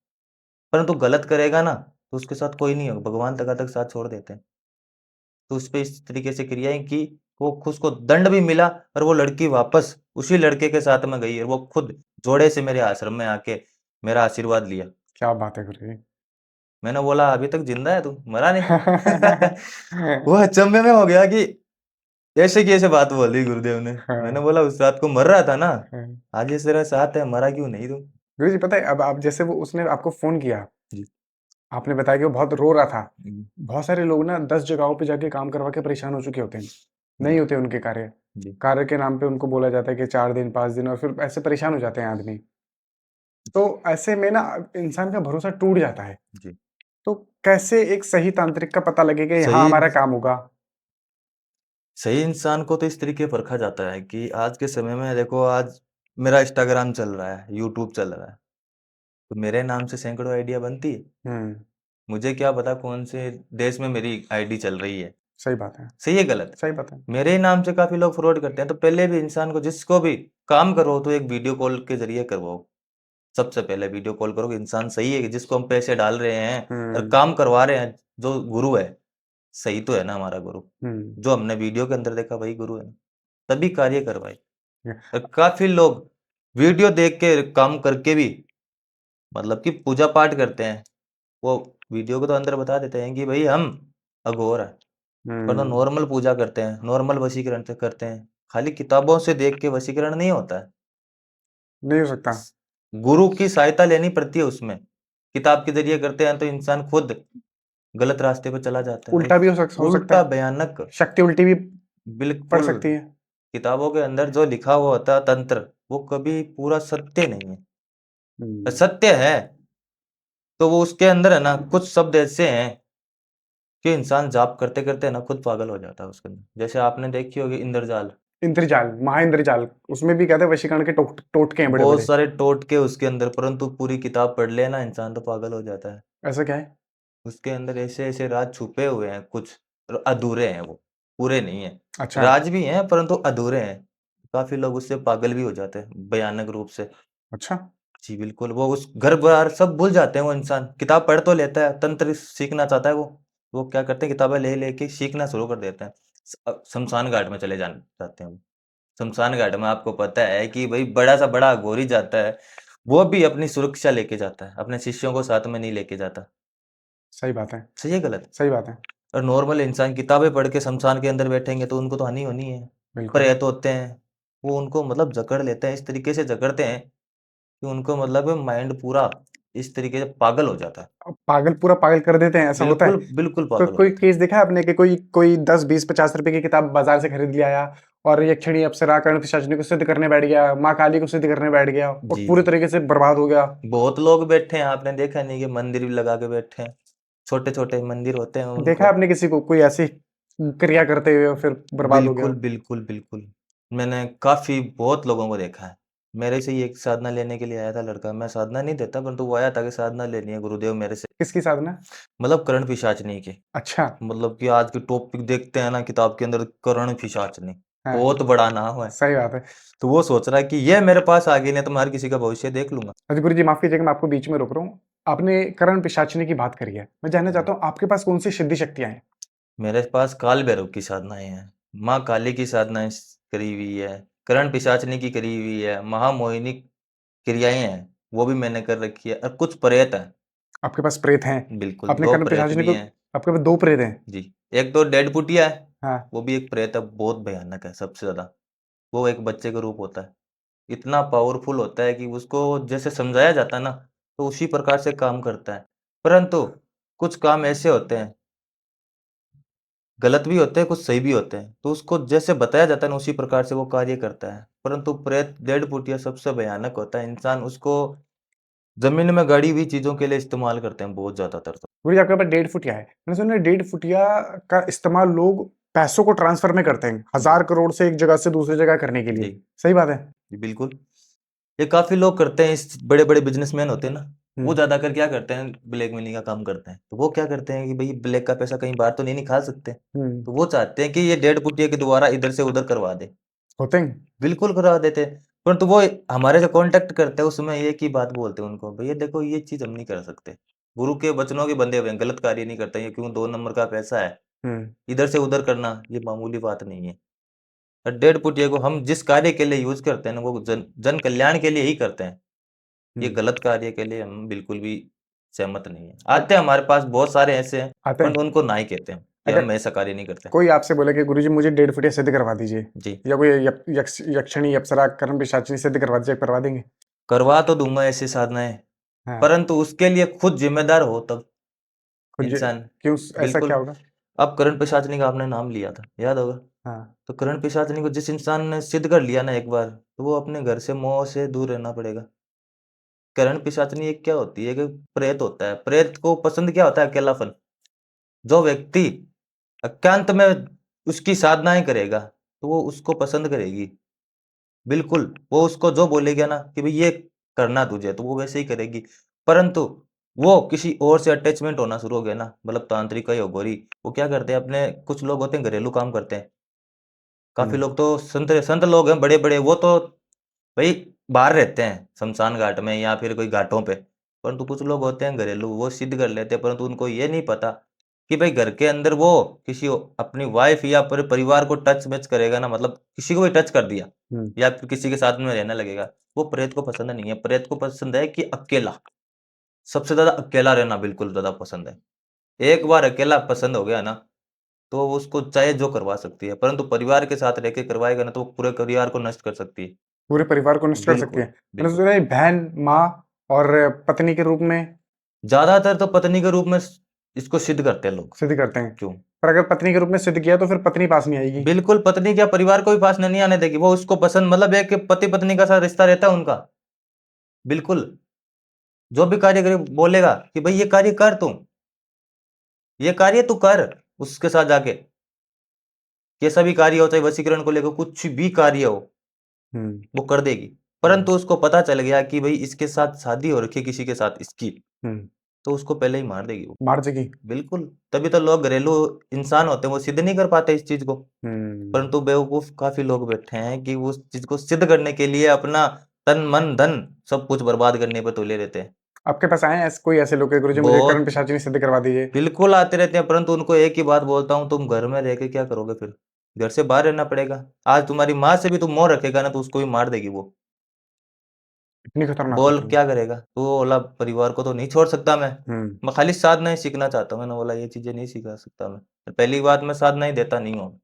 परंतु गलत करेगा ना, तो उसके साथ कोई नहीं होगा, भगवान तक साथ छोड़ देते हैं। तो उस पे इस तरीके से क्रियाएं की, वो उसको दंड भी मिला, और वो लड़की वापस उसी लड़के के साथ में गई, और वो खुद जोड़े से मेरे आश्रम में आके मेरा आशीर्वाद लिया। क्या बात है गुरु जी। मैंने बोला अभी तक जिंदा है तू, मरा नहीं। वो अचंभे में हो गया कि ऐसे की ऐसे बात बोल दी गुरुदेव ने। मैंने हाँ, बोला उस रात को मर रहा था ना, हाँ। आज ये तेरे साथ है, मरा क्यों नहीं तू। गुरु जी पता है, अब आप जैसे वो उसने आपको फोन किया, जी। आपने बताया कि वो बहुत रो रहा था। जी। बहुत सारे लोग ना 10 जगहों पे जाके काम करवा के परेशान हो चुके होते हैं। जी। नहीं होते उनके कार्य। जी। कार्य के नाम पे उनको बोला जाता है कि 4 दिन 5 दिन, और फिर ऐसे परेशान हो जाते हैं आदमी। तो ऐसे में ना इंसान का भरोसा टूट जाता है। जी। तो कैसे एक सही तांत्रिक का पता लगेगा यहाँ सही हमारा काम होगा? सही इंसान को तो इस तरीके परखा जाता है कि आज के समय में देखो, आज मेरा इंस्टाग्राम चल रहा है, यूट्यूब चल रहा है, तो मेरे नाम से सैकड़ों आइडिया बनती है। हम्म मुझे क्या पता कौन से देश में मेरी आईडी चल रही है, सही बात है। सही है गलत। सही बात है। मेरे ही नाम से काफी लोग फ्रॉड करते हैं। तो पहले भी इंसान को, जिसको भी काम करो, तो एक वीडियो कॉल के जरिए करवाओ। सबसे पहले वीडियो कॉल करो कि इंसान सही है, कि जिसको हम पैसे डाल रहे हैं और हम्म काम करवा रहे हैं, जो गुरु है, सही तो है ना हमारा गुरु। हम्म जो हमने वीडियो के अंदर देखा वही गुरु है ना, तभी कार्य करवाए। ये- और काफी लोग वीडियो देख के काम करके भी, मतलब कि पूजा पाठ करते हैं, वो वीडियो को तो अंदर बता देते हैं कि भाई हम अघोर है, पर तो हम्म नॉर्मल पूजा करते हैं, नॉर्मल वशीकरण से करते हैं। खाली किताबों से देख के वशीकरण नहीं होता है। नहीं हो सकता। गुरु की सहायता लेनी पड़ती है उसमें। किताब के जरिए करते हैं तो इंसान खुद गलत रास्ते पर चला जाता है, और उल्टा भी हो सकता उल्टा है। भयानक। शक्ति उल्टी भी पड़ बिल्कुल। सकती है। किताबों के अंदर जो लिखा हुआ होता है तंत्र, वो कभी पूरा सत्य नहीं है। और हम्म सत्य है तो वो उसके अंदर है ना, कुछ शब्द ऐसे हैं कि इंसान जाप करते करते ना खुद पागल हो जाता है उसके अंदर। जैसे आपने देखी होगी इंद्रजाल, इंद्रजाल, महाइंद्रजाल, उसमें भी कहते हैं वशीकरण के टोटके हैं बड़े बहुत बड़े। सारे टोटके उसके अंदर, परंतु पूरी किताब पढ़ लेना इंसान तो पागल हो जाता है। ऐसा क्या है? उसके अंदर ऐसे ऐसे राज छुपे हुए हैं कुछ, और अधूरे हैं, वो पूरे नहीं है। अच्छा। राज भी हैं परंतु अधूरे हैं। काफी लोग उससे पागल भी हो जाते हैं भयानक रूप से। अच्छा। जी बिल्कुल, वो उस घर बार सब भूल जाते हैं। वो इंसान किताब पढ़ तो लेता है, तंत्र सीखना चाहता है, वो क्या करते हैं, किताबें ले लेके सीखना शुरू कर देते हैं। शमशान घाट में चले जाना चाहते हैं वो। शमशान घाट में आपको पता है कि भाई बड़ा सा बड़ा अघोरी जाता है, वो भी अपनी सुरक्षा लेके जाता है, अपने शिष्यों को साथ में नहीं लेके जाता। सही बात है। सही है गलत। सही बात है। और नॉर्मल इंसान किताबें पढ़ के शमशान के अंदर बैठेंगे तो उनको तो हानि होनी है। बिल्कुल। प्रेत होते हैं, वो उनको मतलब जकड़ लेते हैं, इस तरीके से जकड़ते हैं कि उनको मतलब माइंड पूरा इस तरीके से पागल हो जाता है। पागल, पूरा पागल कर देते हैं, ऐसा होता है। बिल्कुल बिल्कुल कोई पागल हो कोई जाता केस देखा है आपने कि कोई कोई 10 20 50 रुपए की किताब बाजार से खरीद लिया आया, और यक्षिणी अप्सरा कर्ण पिशाचिनी को सिद्ध करने बैठ गया, माँ काली को सिद्ध करने बैठ गया, है। और जी पूरी जी। तरीके से बर्बाद हो गया। बहुत लोग बैठे हैं, आपने देखा नहीं कि मंदिर भी लगा के बैठे हैं, छोटे छोटे मंदिर होते हैं देखा है उनको। आपने किसी को कोई ऐसी क्रिया करते हुए और फिर बर्बाद हो बिल्कुल गया? बिल्कुल बिल्कुल। मैंने काफी बहुत लोगों को देखा है। मेरे से ही एक साधना लेने के लिए आया था लड़का, मैं साधना नहीं देता परंतु वो आया था कि साधना लेनी है गुरुदेव मेरे से। किसकी साधना? मतलब कर्ण पिशाचनी की। अच्छा। मतलब कि आज के टॉपिक देखते हैं ना किताब के अंदर, कर्ण पिशाचनी हाँ, बहुत बड़ा नाम है। सही बात है। तो वो सोच रहा है कि ये मेरे पास आ गई, नहीं तो मैं हर किसी का भविष्य देख लूंगा। अच्छा गुरु जी, माफ कीजिएगा, मैं आपको बीच में रोक रहा हूँ। आपने कर्ण पिशाचिनी की बात करी है, मैं जानना जी। चाहता हूँ आपके पास कौन सी सिद्धि शक्तियां हैं? मेरे पास काल भैरव की साधनाएं हैं, माँ काली की साधनाएं करी हुई है, कर्ण पिशाचनी की करी हुई है, महामोहिनी क्रियाएं हैं वो भी मैंने कर रखी है, और कुछ प्रेत हैं। आपके पास प्रेत हैं, बिल्कुल आपने 2 कर्ण प्रेत पिशाचिनी भी को, हैं। आपके पास 2 प्रेत हैं। जी, एक तो डेड पुटिया है, हाँ, वो भी एक प्रेत है, बहुत भयानक है सबसे ज़्यादा। वो एक बच्चे का रूप होता है। इतना पावरफुल होता है कि उसको जैसे समझाया जाता है ना, तो उसी प्रकार से काम करता है। परंतु कुछ काम ऐसे होते हैं, गलत भी होते हैं, कुछ सही भी होते हैं। तो उसको जैसे बताया जाता है ना, उसी प्रकार से वो कार्य करता है। परंतु प्रेत, डेड पुटिया सबसे भयानक होता है। इंसान उसको ज़मीन में गड़ी हुई चीज़ों के लिए इस्तेमाल करते हैं बहुत ज़्यादातर तो। गुरुजी आपके पास 1.5 फुटिया है। मैंने सुना है 1.5 फुटिया का इस्तेमाल लोग पैसों को ट्रांसफर में करते हैं, जी, 1000 करोड़ से एक जगह से दूसरी जगह करने के जी, लिए। सही बात है? जी, बिल्कुल। ये काफ़ी लोग करते हैं, इस बड़े-बड़े बिज़नेसमैन होते हैं ना, वो हम्म, ज़्यादातर क्या करते हैं, ब्लैक मनी का काम करते हैं। तो वो क्या करते हैं कि भई ब्लैक का पैसा कहीं बाहर तो नहीं निकाल सकते। हम्म, तो वो चाहते हैं कि ये डेढ़ पुटिया के द्वारा इधर से उधर करवा दें। होते हैं। बिल्कुल करवा देते हैं, परंतु वो हमारे से कॉन्टैक्ट करते हैं, उसमें एक ही बात बोलते हैं उनको, भैया देखो ये चीज़ हम नहीं कर सकते। गुरु के वचनों के बंधे हुए हैं, गलत कार्य नहीं करते हैं, ये क्यों 2 नंबर का पैसा है, हम्म, इधर से उधर करना ये मामूली बात नहीं है। और डेढ़ पुटिया को हम जिस कार्य के लिए यूज़ करते हैं ना, वो जन जन कल्याण के लिए ही करते हैं। ये हम्म। गलत कार्य के लिए हम बिल्कुल भी सहमत नहीं हैं। अ- आते हैं हमारे पास बहुत सारे ऐसे हैं, आते हैं। परंतु उनको ना ही कहते हैं कि अगर हम ऐसा कार्य नहीं करते। कोई आपसे बोले कि गुरुजी मुझे 1.5 फुटिया सिद्ध करवा दीजिए, जी, या कोई यक्षिणी, अप्सरा, कर्ण पिशाचिनी सिद्ध करवा दीजिए, करवा देंगे? करवा तो दूँगा ऐसी साधनाएँ, हाँ। परंतु उसके लिए खुद ज़िम्मेदार हो तब कुछ इंसान। क्यों? ऐसा बिल्कुल, क्या होगा? अब करण पिशाचनी का आपने नाम लिया था, याद होगा? हाँ। तो करण पिशाचनी को जिस इंसान ने सिद्ध कर लिया ना एक बार, तो वो अपने घर से मोह से दूर रहना पड़ेगा। करण पिशाचनी एक क्या होती है, एक प्रेत होता है। प्रेत को पसंद क्या होता है? अकेलापन। जो व्यक्ति एकांत में उसकी साधनाएँ करेगा, तो वो उसको पसंद करेगी। बिल्कुल, वो उसको जो बोलेगा ना कि भई ये करना तुझे, तो वो वैसे ही करेगी। परंतु वो किसी और से अटैचमेंट होना शुरू हो गया ना, मतलब तांत्रिक या अघोरी, वो क्या करते हैं अपने कुछ लोग होते हैं घरेलू काम करते हैं। काफ़ी हम्म, लोग तो संत संत लोग हैं बड़े-बड़े, वो तो भई बाहर रहते हैं, शमशान घाट में या फिर कोई घाटों पे। परंतु कुछ लोग होते हैं घरेलू, वो सिद्ध कर लेते हैं, परंतु उनको ये नहीं पता कि भई घर के अंदर वो किसी अपनी वाइफ़ या पूरे परिवार को टच-मच करेगा ना, मतलब किसी को भी टच कर दिया हम्म, या फिर किसी के साथ में रहने लगेगा, वो प्रेत को पसंद नहीं है। प्रेत को पसंद है कि अकेला, सबसे ज़्यादा अकेला रहना बिल्कुल ज़्यादा पसंद है। एक बार अकेला पसंद हो गया ना, तो उसको चाहे जो करवा सकती है, परंतु परिवार के साथ रह के करवाएगा ना, तो वो पूरे परिवार को नष्ट कर सकती है। पूरे परिवार को नष्ट कर सकती है। बिल्कुल, मैंने बिल्कुल। सुना है बहन, माँ और पत्नी के रूप में ज़्यादातर तो पत्नी के रूप में इसको सिद्ध करते हैं लोग। सिद्ध करते हैं। क्यों? पर अगर पत्नी के रूप में सिद्ध किया तो फिर पत्नी पास नहीं आएगी। बिल्कुल, पत्नी क्या परिवार को भी पास नहीं आने देगी। वो उसको पसंद, मतलब एक पति-पत्नी का सा रिश्ता रहता है उनका। बिल्कुल, जो भी कार्य करे बोलेगा कि भई ये कार्य कर तू, ये कार्य तू कर उसके साथ जाके। कैसा भी कार्य हो, चाहे वशीकरण को लेकर कुछ भी कार्य हो, हम्म, वो कर देगी। हम्म, परंतु उसको पता चल गया कि भई इसके साथ शादी हो रखी है किसी के साथ इसकी, हम्म। तो उसको पहले ही मार देगी वो। मार देगी। बिल्कुल, तभी तो लोग घरेलू इंसान होते हैं, वो सिद्ध नहीं कर पाते इस चीज़ को। हम्म। परंतु बेवकूफ़ काफ़ी लोग बैठे हैं कि उस चीज़ को सिद्ध करने के लिए अपना तन, मन, धन सब कुछ बर्बाद करने पे तुले रहते हैं। आपके पास आए हैं ऐसे कोई ऐसे लोग कि गुरुजी मुझे कर्ण बहुत पिशाचिनी सिद्ध करवा दीजिए? बिल्कुल आते रहते हैं, परंतु उनको एक ही बात बोलता हूँ, तुम घर में रह के क्या करोगे फिर? घर से बाहर रहना पड़ेगा। आज तुम्हारी माँ से भी तू मोह रखेगा ना, तो उसको भी मार देगी वो। इतनी खतरनाक बोल होती है? क्या करेगा? तो वो बोला परिवार को तो नहीं छोड़ सकता मैं। हम्म। मैं खाली साधना ही सीखना चाहता हूँ। मैंने बोला ये चीज़ें नहीं सिखा सकता मैं। पहली बात मैं साधना ही देता नहीं हूँ।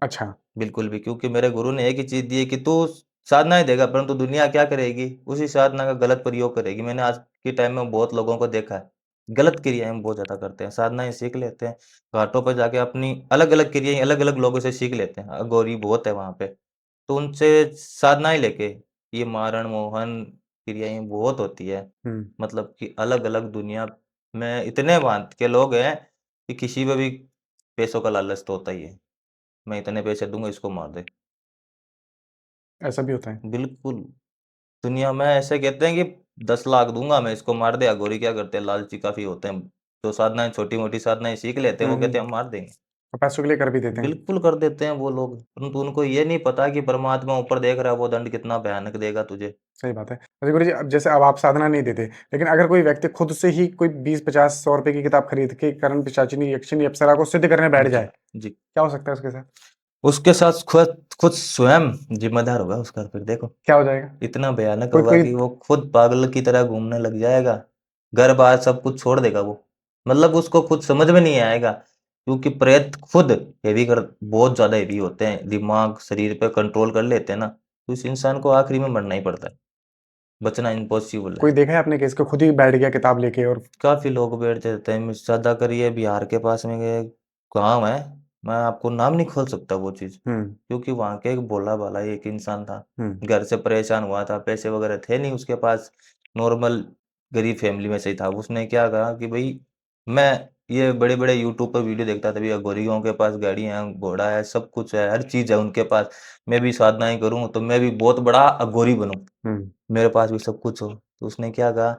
अच्छा। बिल्कुल भी, क्योंकि मेरे गुरु ने एक ही चीज़ दी है कि तू साधनाएँ देगा, परंतु दुनिया क्या करेगी? उसी साधना का गलत प्रयोग करेगी। मैंने आज के टाइम में बहुत लोगों को देखा है, गलत क्रियाएँ बहुत ज़्यादा करते हैं। साधनाएँ सीख लेते हैं, घाटों पर जाके अपनी अलग-अलग क्रियाएँ अलग-अलग लोगों से सीख लेते हैं। अघोरी बहुत है वहाँ पे, तो उनसे साधनाएँ लेके ये मारण-मोहन क्रियाएँ बहुत होती है। हम्म। मतलब कि अलग-अलग दुनिया में इतने भाँत के लोग हैं कि किसी पे भी पैसों का लालच तो होता ही है। मैं इतने पैसे दूँगा, इसको मार दे। ऐसा भी होता है? बिल्कुल, दुनिया में ऐसे कहते हैं कि 10 लाख दूँगा मैं, इसको मार दे। अघोरी क्या करते हैं, लालची काफ़ी होते हैं। जो साधनाएँ छोटी-मोटी साधनाएँ सीख लेते हैं, वो कहते हैं हम मार देंगे। और पैसों के लिए कर भी देते हैं। बिल्कुल कर देते हैं वो लोग, परंतु उनको ये नहीं पता कि परमात्मा ऊपर देख रहा है, वो दंड कितना भयानक देगा तुझे। सही बात है। अच्छा गुरुजी, अब जैसे अब आप साधना नहीं देते, लेकिन अगर कोई व्यक्ति खुद से ही कोई 20, 50, 100 रुपए की किताब खरीद के कर्ण पिशाचिनी, यक्षिणी, अप्सरा को सिद्ध करने बैठ जी, जाए, जी। क्या हो सकता है उसके साथ? उसके साथ खुद खुद स्वयं ज़िम्मेदार होगा उसका, फिर देखो। क्या हो जाएगा? इतना भयानक कोई होगा कोई कि वो खुद पागल की तरह घूमने लग जाएगा। घर बार सब कुछ छोड़ देगा वो। मतलब उसको खुद समझ में नहीं आएगा, क्योंकि प्रेत खुद बहुत ज्यादा हेवी होते हैं, दिमाग शरीर पे कंट्रोल कर लेते हैं ना, तो इस इंसान को आखिरी में मरना ही पड़ता है, बचना इम्पॉसिबल कोई है। देखा है आपने केस को, खुद ही बैठ गया किताब लेके और काफी लोग बैठ जाते हैं, ज्यादा करिए बिहार के पास में ये गाँव है, मैं आपको नाम नहीं खोल सकता वो चीज, हम्म क्योंकि वहाँ के एक भोला भाला एक इंसान था, हम्म घर से परेशान हुआ था, पैसे वगैरह थे नहीं उसके पास, नॉर्मल गरीब फैमिली में से ही था। उसने क्या कहा कि भाई मैं ये बड़े बड़े यूट्यूब पर वीडियो देखता था, भैया गौरीयों के पास गाड़ी है, घोड़ा है, सब कुछ है, हर चीज है उनके पास, मैं भी साधनाएं करूँ तो मैं भी बहुत बड़ा अघोरी बनूं, हम्म मेरे पास भी सब कुछ हो। तो उसने क्या कहा,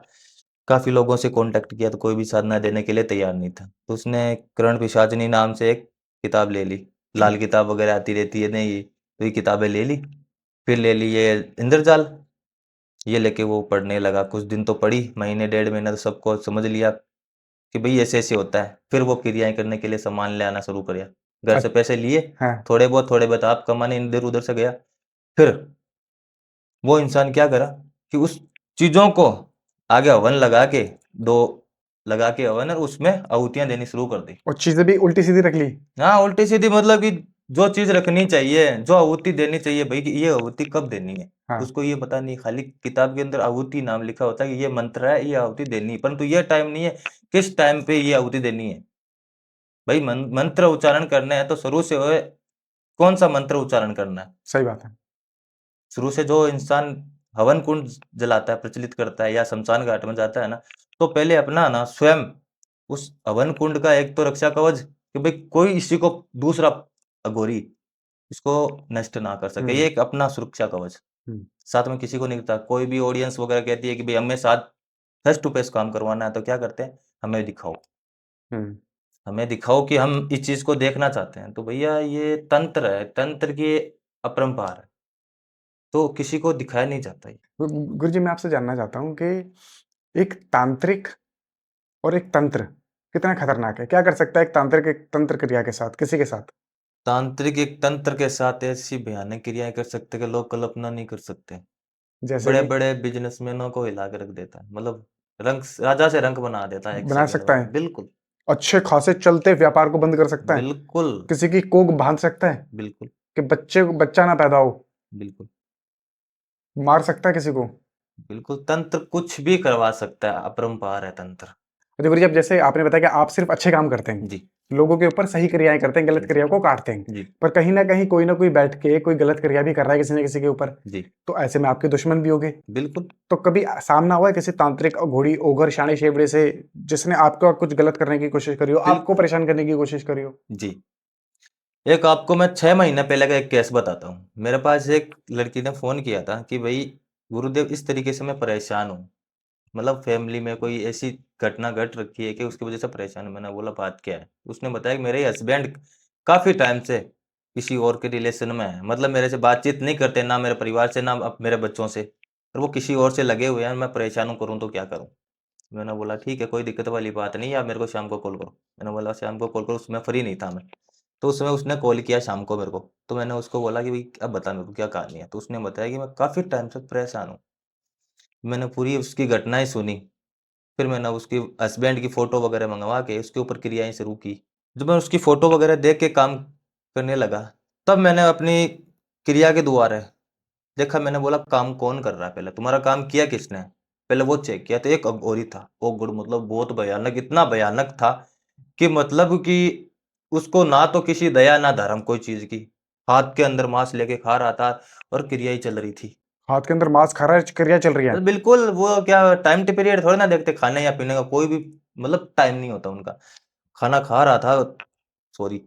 काफी लोगों से कांटेक्ट किया तो कोई भी साधना देने के लिए तैयार नहीं था, तो उसने करण पिशाचिनी नाम से एक किताब ले ली, लाल किताब वगैरह आती रहती है नहीं, तो ये किताबें ले ली। फिर ले ली ये इंद्रजाल, ये लेके वो पढ़ने लगा, कुछ दिन तो पढ़ी, महीने डेढ़ महीने तो सबको समझ लिया कि भाई ऐसे ऐसे होता है। फिर वो क्रियाएं करने के लिए सामान ले आना शुरू किया, घर से पैसे लिए, हाँ थोड़े बहुत आप कमाने इधर उधर से गया। फिर वो इंसान क्या करा कि उस चीजों को आगे हवन लगा के, दो लगा के हवन, और उसमें आहुतियां देनी शुरू कर दी। और चीजें भी उल्टी सीधी रख ली। हाँ उल्टी सीधी, मतलब कि जो चीज रखनी चाहिए, जो आहुति देनी चाहिए भाई कि ये आहुति कब देनी है, हाँ उसको ये पता नहीं, खाली किताब के अंदर आहुति नाम लिखा होता है कि ये मंत्र है, ये आहुति देनी है, परंतु ये टाइम नहीं है किस टाइम पे ये आहुति देनी है। भाई मंत्र उच्चारण करना है तो शुरू से होए, कौन सा मंत्र उच्चारण करना है। सही बात है। शुरू से जो इंसान हवन कुंड जलाता है, प्रचलित करता है, या शमशान घाट में जाता है ना, तो पहले अपना ना स्वयं उस हवन कुंड का एक तो रक्षा कवच, कि भाई कोई इसी को दूसरा अघोरी इसको नष्ट ना कर सके, ये हम्म एक अपना सुरक्षा कवच। हम्म साथ में किसी को नहीं करता, कोई भी ऑडियंस वगैरह कहती है कि भाई हमें साथ फेस टू फेस काम करवाना है, तो क्या करते हैं, हमें दिखाओ, हम्म हमें दिखाओ कि हम इस चीज को देखना चाहते हैं। तो भैया ये तंत्र है, तंत्र की अपरंपार है, तो किसी को दिखाया नहीं जाता ये। गुरु जी, मैं आपसे जानना चाहता हूँ कि एक तांत्रिक और एक तंत्र कितना खतरनाक है? क्या कर सकता है एक तांत्रिक एक तंत्र क्रिया के साथ, किसी के साथ? तांत्रिक एक तंत्र के साथ ऐसी भयानक क्रियाएं कर सकते हैं कि लोग कल्पना नहीं कर सकते। जैसे बड़े कि बड़े बिजनेसमैनों को हिला के रख देता है, मतलब रंग राजा से रंक बना देता है एक बना सेकंड सकता में, है, बिल्कुल। अच्छे खासे चलते व्यापार को बंद कर सकता है, बिल्कुल। किसी की कोख बांध सकता है बिल्कुल। कि बच्चा ना पैदा हो, बिल्कुल। मार सकता है किसी को। बिल्कुल तंत्र कुछ भी करवा सकता है, अपरंपार है तंत्र। अच्छा गुरु जी, अब जैसे आपने बताया कि आप सिर्फ अच्छे काम करते हैं, जी। लोगों के ऊपर सही क्रियाएं करते हैं, गलत जी। क्रिया को काटते हैं, जी। पर कहीं ना कहीं कोई बैठ के कोई गलत क्रिया भी कर रहा है किसी न किसी के ऊपर, जी। तो ऐसे में आपके दुश्मन भी होंगे। बिल्कुल। तो कभी सामना हुआ है किसी तांत्रिक घोड़ी ओगर शाणी शेवड़े से जिसने आपका कुछ गलत करने की कोशिश करी हो, बिल आपको परेशान करने की कोशिश करी हो? जी। एक आपको मैं 6 महीने पहले का एक केस बताता हूँ। मेरे पास एक लड़की ने फ़ोन किया था कि भई गुरुदेव इस तरीके से मैं परेशान हूँ। मतलब फैमिली में कोई ऐसी घटना घट रखी है कि उसकी वज़ह से परेशान हूँ। मैंने बोला बात क्या है? उसने बताया कि मेरे हस्बैंड काफ़ी टाइम से किसी और के रिलेशन में हैं। मतलब मेरे से बातचीत नहीं करते, ना मेरे परिवार से, ना मेरे बच्चों से, और वो किसी और से लगे हुए हैं। मैं परेशान हूँ, करूँ तो क्या करूँ? मैंने बोला ठीक है, कोई दिक्कत वाली बात नहीं है, आप मेरे को शाम को कॉल करो। मैंने बोला शाम को कॉल करो, उस समय फ्री नहीं था मैं। तो उस समय उसने कॉल किया शाम को मेरे को, तो मैंने उसको बोला कि भाई अब बता मेरे को क्या कहानी है? तो उसने बताया कि मैं काफ़ी टाइम से परेशान हूँ। मैंने पूरी उसकी घटनाएँ सुनी, फिर मैंने उसकी हस्बैंड की फ़ोटो वगैरह मँगवा के उसके ऊपर क्रियाएँ शुरू की। जब मैं उसकी फ़ोटो वगैरह देख के काम करने लगा, तब मैंने अपनी क्रिया के द्वारा देखा। मैंने बोला काम कौन कर रहा है, पहले तुम्हारा काम किया किसने? पहले वो चेक किया, तो एक अघोरी था। वो गुण मतलब बहुत भयानक, इतना भयानक था कि मतलब कि उसको ना तो किसी दया ना धर्म कोई चीज़ की। हाथ के अंदर मांस लेके खा रहा था और क्रियाएँ चल रही थी। हाथ के अंदर मांस खा रहा है, क्रिया चल रही है। बिल्कुल, वो क्या टाइम ट पीरियड थोड़ी ना देखते खाने या पीने का, कोई भी मतलब टाइम नहीं होता उनका। खाना खा रहा था, सॉरी,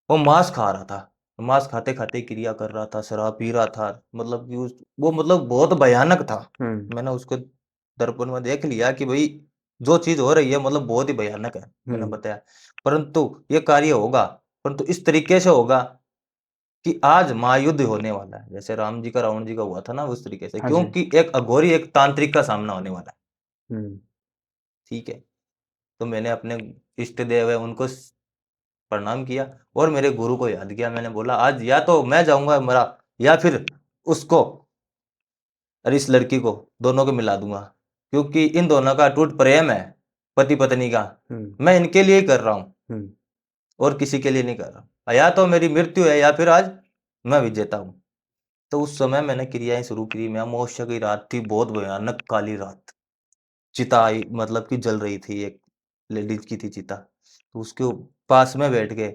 वो मांस खा रहा था। मांस खाते-खाते क्रिया कर रहा था, शराब पी रहा था। मतलब कि उस वो मतलब बहुत भयानक था। हम्म मैंने उसको दर्पण में देख लिया कि भई जो चीज़ हो रही है मतलब बहुत ही भयानक है। मैंने हम्म बताया, परंतु ये कार्य होगा, परंतु इस तरीके से होगा कि आज महायुद्ध होने वाला है। जैसे राम जी का रावण जी का हुआ था ना, उस तरीके से, हाँ जी। क्योंकि एक अघोरी, एक तांत्रिक का सामना होने वाला है। हम्म ठीक है? तो मैंने अपने इष्ट देव है उनको प्रणाम किया और मेरे गुरु को याद किया। मैंने बोला आज या तो मैं जाऊँगा मरा, या फिर उसको और इस लड़की को, दोनों को मिला दूँगा। क्योंकि इन दोनों का अटूट प्रेम है। पति पत्नी का, हम्म मैं इनके लिए ही कर रहा हूँ हम्म और किसी के लिए नहीं कर रहा। या तो मेरी मृत्यु है या फिर आज मैं विजेता हूँ। तो उस समय मैंने क्रियाएं शुरू की। मैं अमावस्या की रात थी, बहुत भयानक काली रात। चिता आई, मतलब कि जल रही थी, एक लेडीज की थी चिता। तो उसके पास में बैठ के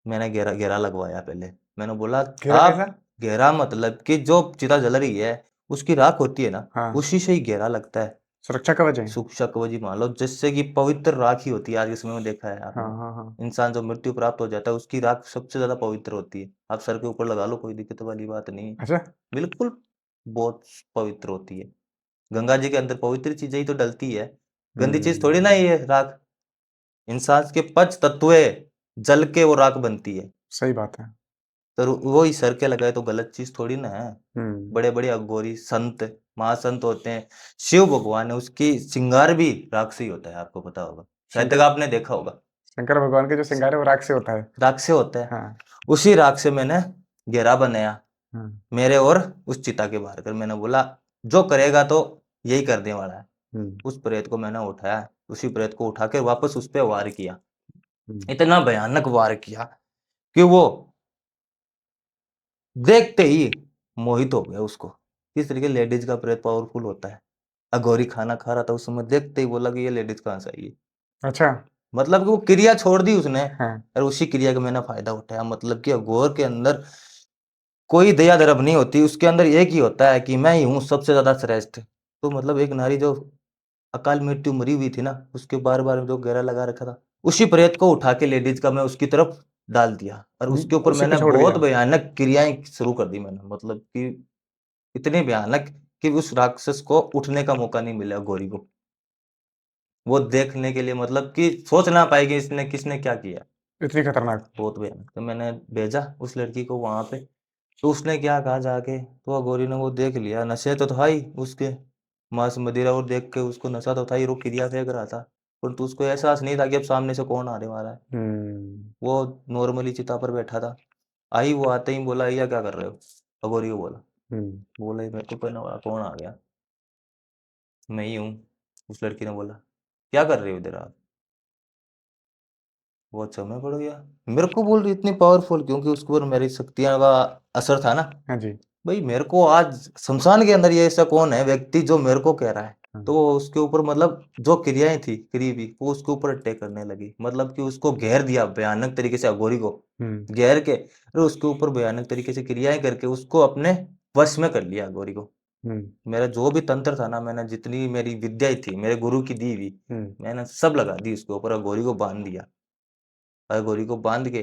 मैंने घेरा घेरा लगवाया। पहले मैंने बोला, घेरा आप कैसा? घेरा मतलब कि जो चिता जल रही है उसकी राख होती है ना, हाँ, उसी से ही घेरा लगता है। सुरक्षा कवच है। सूक्ष्म कवच मान लो, जिससे कि पवित्र राख ही होती है। आज के समय में देखा है हाँ आपने, हाँ हाँ। इंसान जो मृत्यु प्राप्त हो जाता है उसकी राख सबसे ज्यादा पवित्र होती है। आप सर के ऊपर लगा लो, कोई दिक्कत वाली बात नहीं है। अच्छा। बिल्कुल, बहुत पवित्र होती है। गंगा जी के अंदर पवित्र चीजें ही तो डलती है, गंदी चीज थोड़ी ना हम्म, ही है राख। इंसान के पंच तत्व जल के वो राख बनती है। सही बात है। तो वो ही सर के लगाए तो गलत चीज थोड़ी ना है। हम्म बड़े बड़े अघोरी संत, महासंत होते हैं। शिव भगवान है, उसकी श्रृंगार भी राख से ही होता है, आपको पता होगा, शायद तक शंकर आपने देखा होगा। शंकर भगवान के जो श्रृंगार है वो राख से होता है। राख से होता है। हाँ। उसी राख से मैंने घेरा बनाया हम्म मेरे और उस चिता के बाहर कर। मैंने बोला, जो करेगा तो यही करने वाला है। हम्म उस प्रेत को मैंने उठाया, उसी प्रेत को उठा के वापस उस पर वार किया। हम्म इतना भयानक वार किया कि वो देखते ही मोहित हो गया उसको। किस तरीके लेडीज का प्रेत पावरफुल होता है। अघोरी खाना खा रहा था उस समय, देखते ही बोला कि ये लेडीज कहाँ से आई है। अच्छा। मतलब कि वो क्रिया छोड़ दी उसने, हाँ। और उसी क्रिया का मैंने फायदा उठाया। मतलब कि अघोर के अंदर कोई दया धर्म नहीं होती, उसके अंदर एक ही होता है कि मैं ही हूँ सबसे ज्यादा श्रेष्ठ। तो मतलब एक नारी जो अकाल मृत्यु मरी हुई थी ना, उसके बार बार जो घेरा लगा रखा था, उसी प्रेत को उठा के लेडीज का मैं उसकी तरफ डाल दिया, और उसके ऊपर उसी पे मैंने छोड़ बहुत दिया। भयानक क्रियाएं शुरू कर दी। मैंने मतलब कि इतनी भयानक कि उस राक्षस को उठने का मौका नहीं मिला, गौरी को। वो देखने के लिए मतलब कि सोच ना पाएगी इसने किसने क्या किया। इतनी खतरनाक। बहुत भयानक। तो मैंने भेजा उस लड़की को वहां पे। तो उसने क्या कहा जाके, तो गौरी ने वो देख लिया, नशे तो था ही उसके, मांस मदिरा, और देख के उसको नशा तो था ही, वो क्रिया फेंक रहा था। परंतु उसको एहसास नहीं था कि अब सामने से कौन आने वाला है। हम्म वो नॉर्मली चिता पर बैठा था। आई, वो आते ही बोला, भैया क्या कर रहे हो? अगोरी को बोला। हम्म बोले, मेरे को पता बोला कौन आ गया। मैं ही हूँ। उस लड़की ने बोला, क्या कर रहे हो इधर आप? वो अच्छा, मैं पड़ गया। मेरे को बोल रही इतनी पावरफुल, क्योंकि उसके ऊपर मेरी शक्तियां का असर था ना। हाँ जी। भाई मेरे को आज शमशान के अंदर ये ऐसा कौन है व्यक्ति जो मेरे को कह रहा है? तो हाँ। वो उसके ऊपर मतलब जो क्रियाएं थी करीबी, वो उसके ऊपर अटैक करने लगी। मतलब कि उसको घेर दिया भयानक तरीके से, अघोरी को हम्म घेर के, और उसके ऊपर भयानक तरीके से क्रियाएं करके उसको अपने वश में कर लिया अघोरी को। हम्म मेरा जो भी तंत्र था ना, मैंने जितनी मेरी विद्या थी मेरे गुरु की दी हुई, हम्म मैंने सब लगा दी उसके ऊपर, अघोरी को बांध दिया। अघोरी को बांध के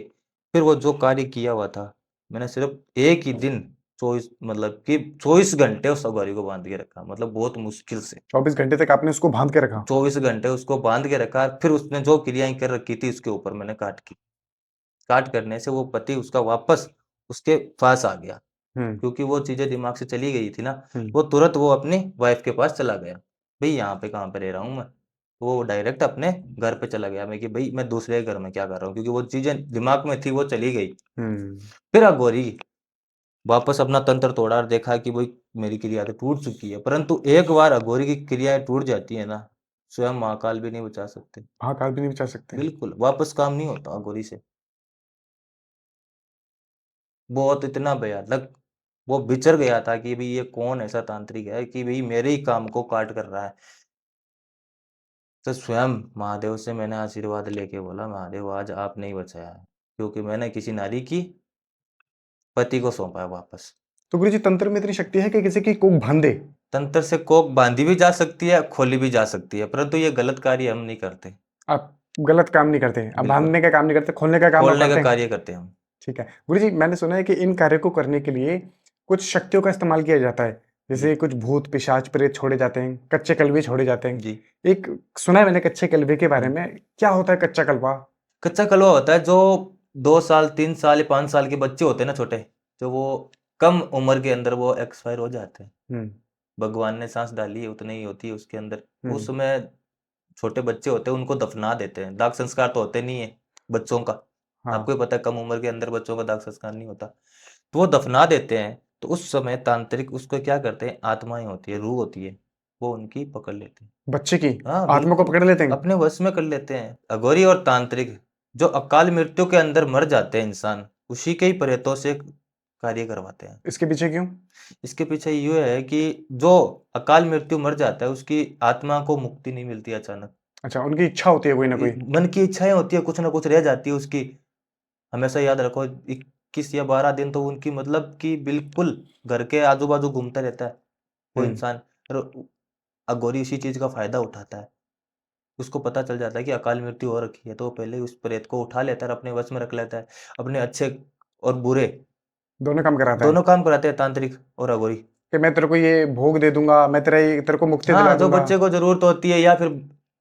फिर वो जो कार्य किया हुआ था, मैंने सिर्फ एक ही दिन 24, मतलब कि 24 घंटे उस अघोरी को बांध के रखा। मतलब बहुत मुश्किल से 24 घंटे तक आपने उसको बांध के रखा? 24 घंटे उसको बांध के रखा। फिर उसने जो क्रियाएं कर रखी थी उसके ऊपर मैंने काट की। काट करने से वो पति उसका वापस उसके पास आ गया, हम्म क्योंकि वो चीजें दिमाग से चली गई थी ना। हम्म वो तुरंत वो अपनी वाइफ के पास चला गया। भाई यहाँ पे कहाँ पे रह रहा हूँ मैं? तो वो डायरेक्ट अपने घर पे चला गया। मैं कि भाई मैं दूसरे के घर में क्या कर रहा हूँ, क्योंकि वो चीजें दिमाग में थी वो चली गई। हम्म फिर अघोरी वापस अपना तंत्र तोड़ा और देखा कि भाई मेरी क्रिया तो टूट चुकी है। परंतु एक बार अघोरी की क्रियाएं टूट जाती है ना, स्वयं महाकाल भी नहीं बचा सकते। महाकाल भी नहीं बचा सकते हैं। बिल्कुल वापस काम नहीं होता अघोरी से। बहुत इतना भयानक वो विचर गया था कि भाई ये कौन ऐसा तांत्रिक है कि भाई मेरे ही काम को काट कर रहा है। तो स्वयं महादेव से मैंने आशीर्वाद लेके बोला, महादेव आज आप नहीं बचाया है, क्योंकि मैंने किसी नारी की पति को सौंपा है वापस। तो गुरु जी, तंत्र में इतनी शक्ति है कि किसी की कोख बांध दे? तंत्र से कोक बांधी भी जा सकती है, खोली भी जा सकती है, परंतु ये गलत कार्य हम नहीं करते। आप गलत काम नहीं करते, आप बिल्कुल, बांधने का काम नहीं करते, खोलने का काम आप खोलने का करते हैं? कार्य करते हैं हम। ठीक है गुरु जी, मैंने सुना है कि इन कार्यों को करने के लिए कुछ शक्तियों का इस्तेमाल किया जाता है। जी जैसे कुछ भूत पिशाच प्रेत छोड़े जाते हैं, कच्चे कलवे छोड़े जाते हैं। जी। एक सुना है मैंने कच्चे कलवे के बारे हम्म। में। क्या होता है कच्चा कलवा? कच्चा कलवा होता है जो 2 साल 3 साल या 5 साल के बच्चे होते हैं ना, छोटे, जो वो कम उम्र के अंदर वो एक्सपायर हो जाते हैं। हम्म भगवान ने सांस डाली है उतनी ही होती है उसके अंदर। हम्म उसमें छोटे बच्चे होते हैं, उनको दफना देते हैं। दाग संस्कार तो होते नहीं है बच्चों का, आपको हाँ। ही पता है, कम उम्र के अंदर बच्चों का दाग संस्कार नहीं होता। तो वो दफना देते हैं। तो उस समय तांत्रिक उसको क्या करते हैं, आत्माएं होती है, रूह होती है, वो उनकी पकड़ लेते हैं। बच्चे की हाँ आत्मा को बिल्कुल, पकड़ लेते हैं। अपने वश में कर लेते हैं। अघोरी और तांत्रिक जो अकाल मृत्यु के अंदर मर जाते हैं इंसान, उसी के ही प्रेतों से कार्य करवाते हैं। इसके पीछे क्यों? इसके पीछे ये है कि जो अकाल मृत्यु मर जाता है उसकी आत्मा को मुक्ति नहीं मिलती अचानक। अच्छा, उनकी इच्छा होती है कोई ना कोई। मन की इच्छाएं होती है, कुछ ना कुछ रह जाती है उसकी। हमेशा याद रखो 21 या 12 दिन तो उनकी मतलब कि बिल्कुल घर के आजू बाजू घूमता रहता है वो इंसान। और अघोरी इसी चीज का फायदा उठाता है। उसको पता चल जाता है कि अकाल मृत्यु हो रखी है, तो वो पहले ही उस प्रेत को उठा लेता है और अपने वश में रख लेता है। अपने अच्छे और बुरे दोनों काम कराता है दोनों काम कराते हैं तांत्रिक और अघोरी। कि मैं तेरे को ये भोग दे दूंगा, मैं तेरे को मुक्ति दिला हाँ, जो दूंगा। बच्चे को जरूरत होती है या फिर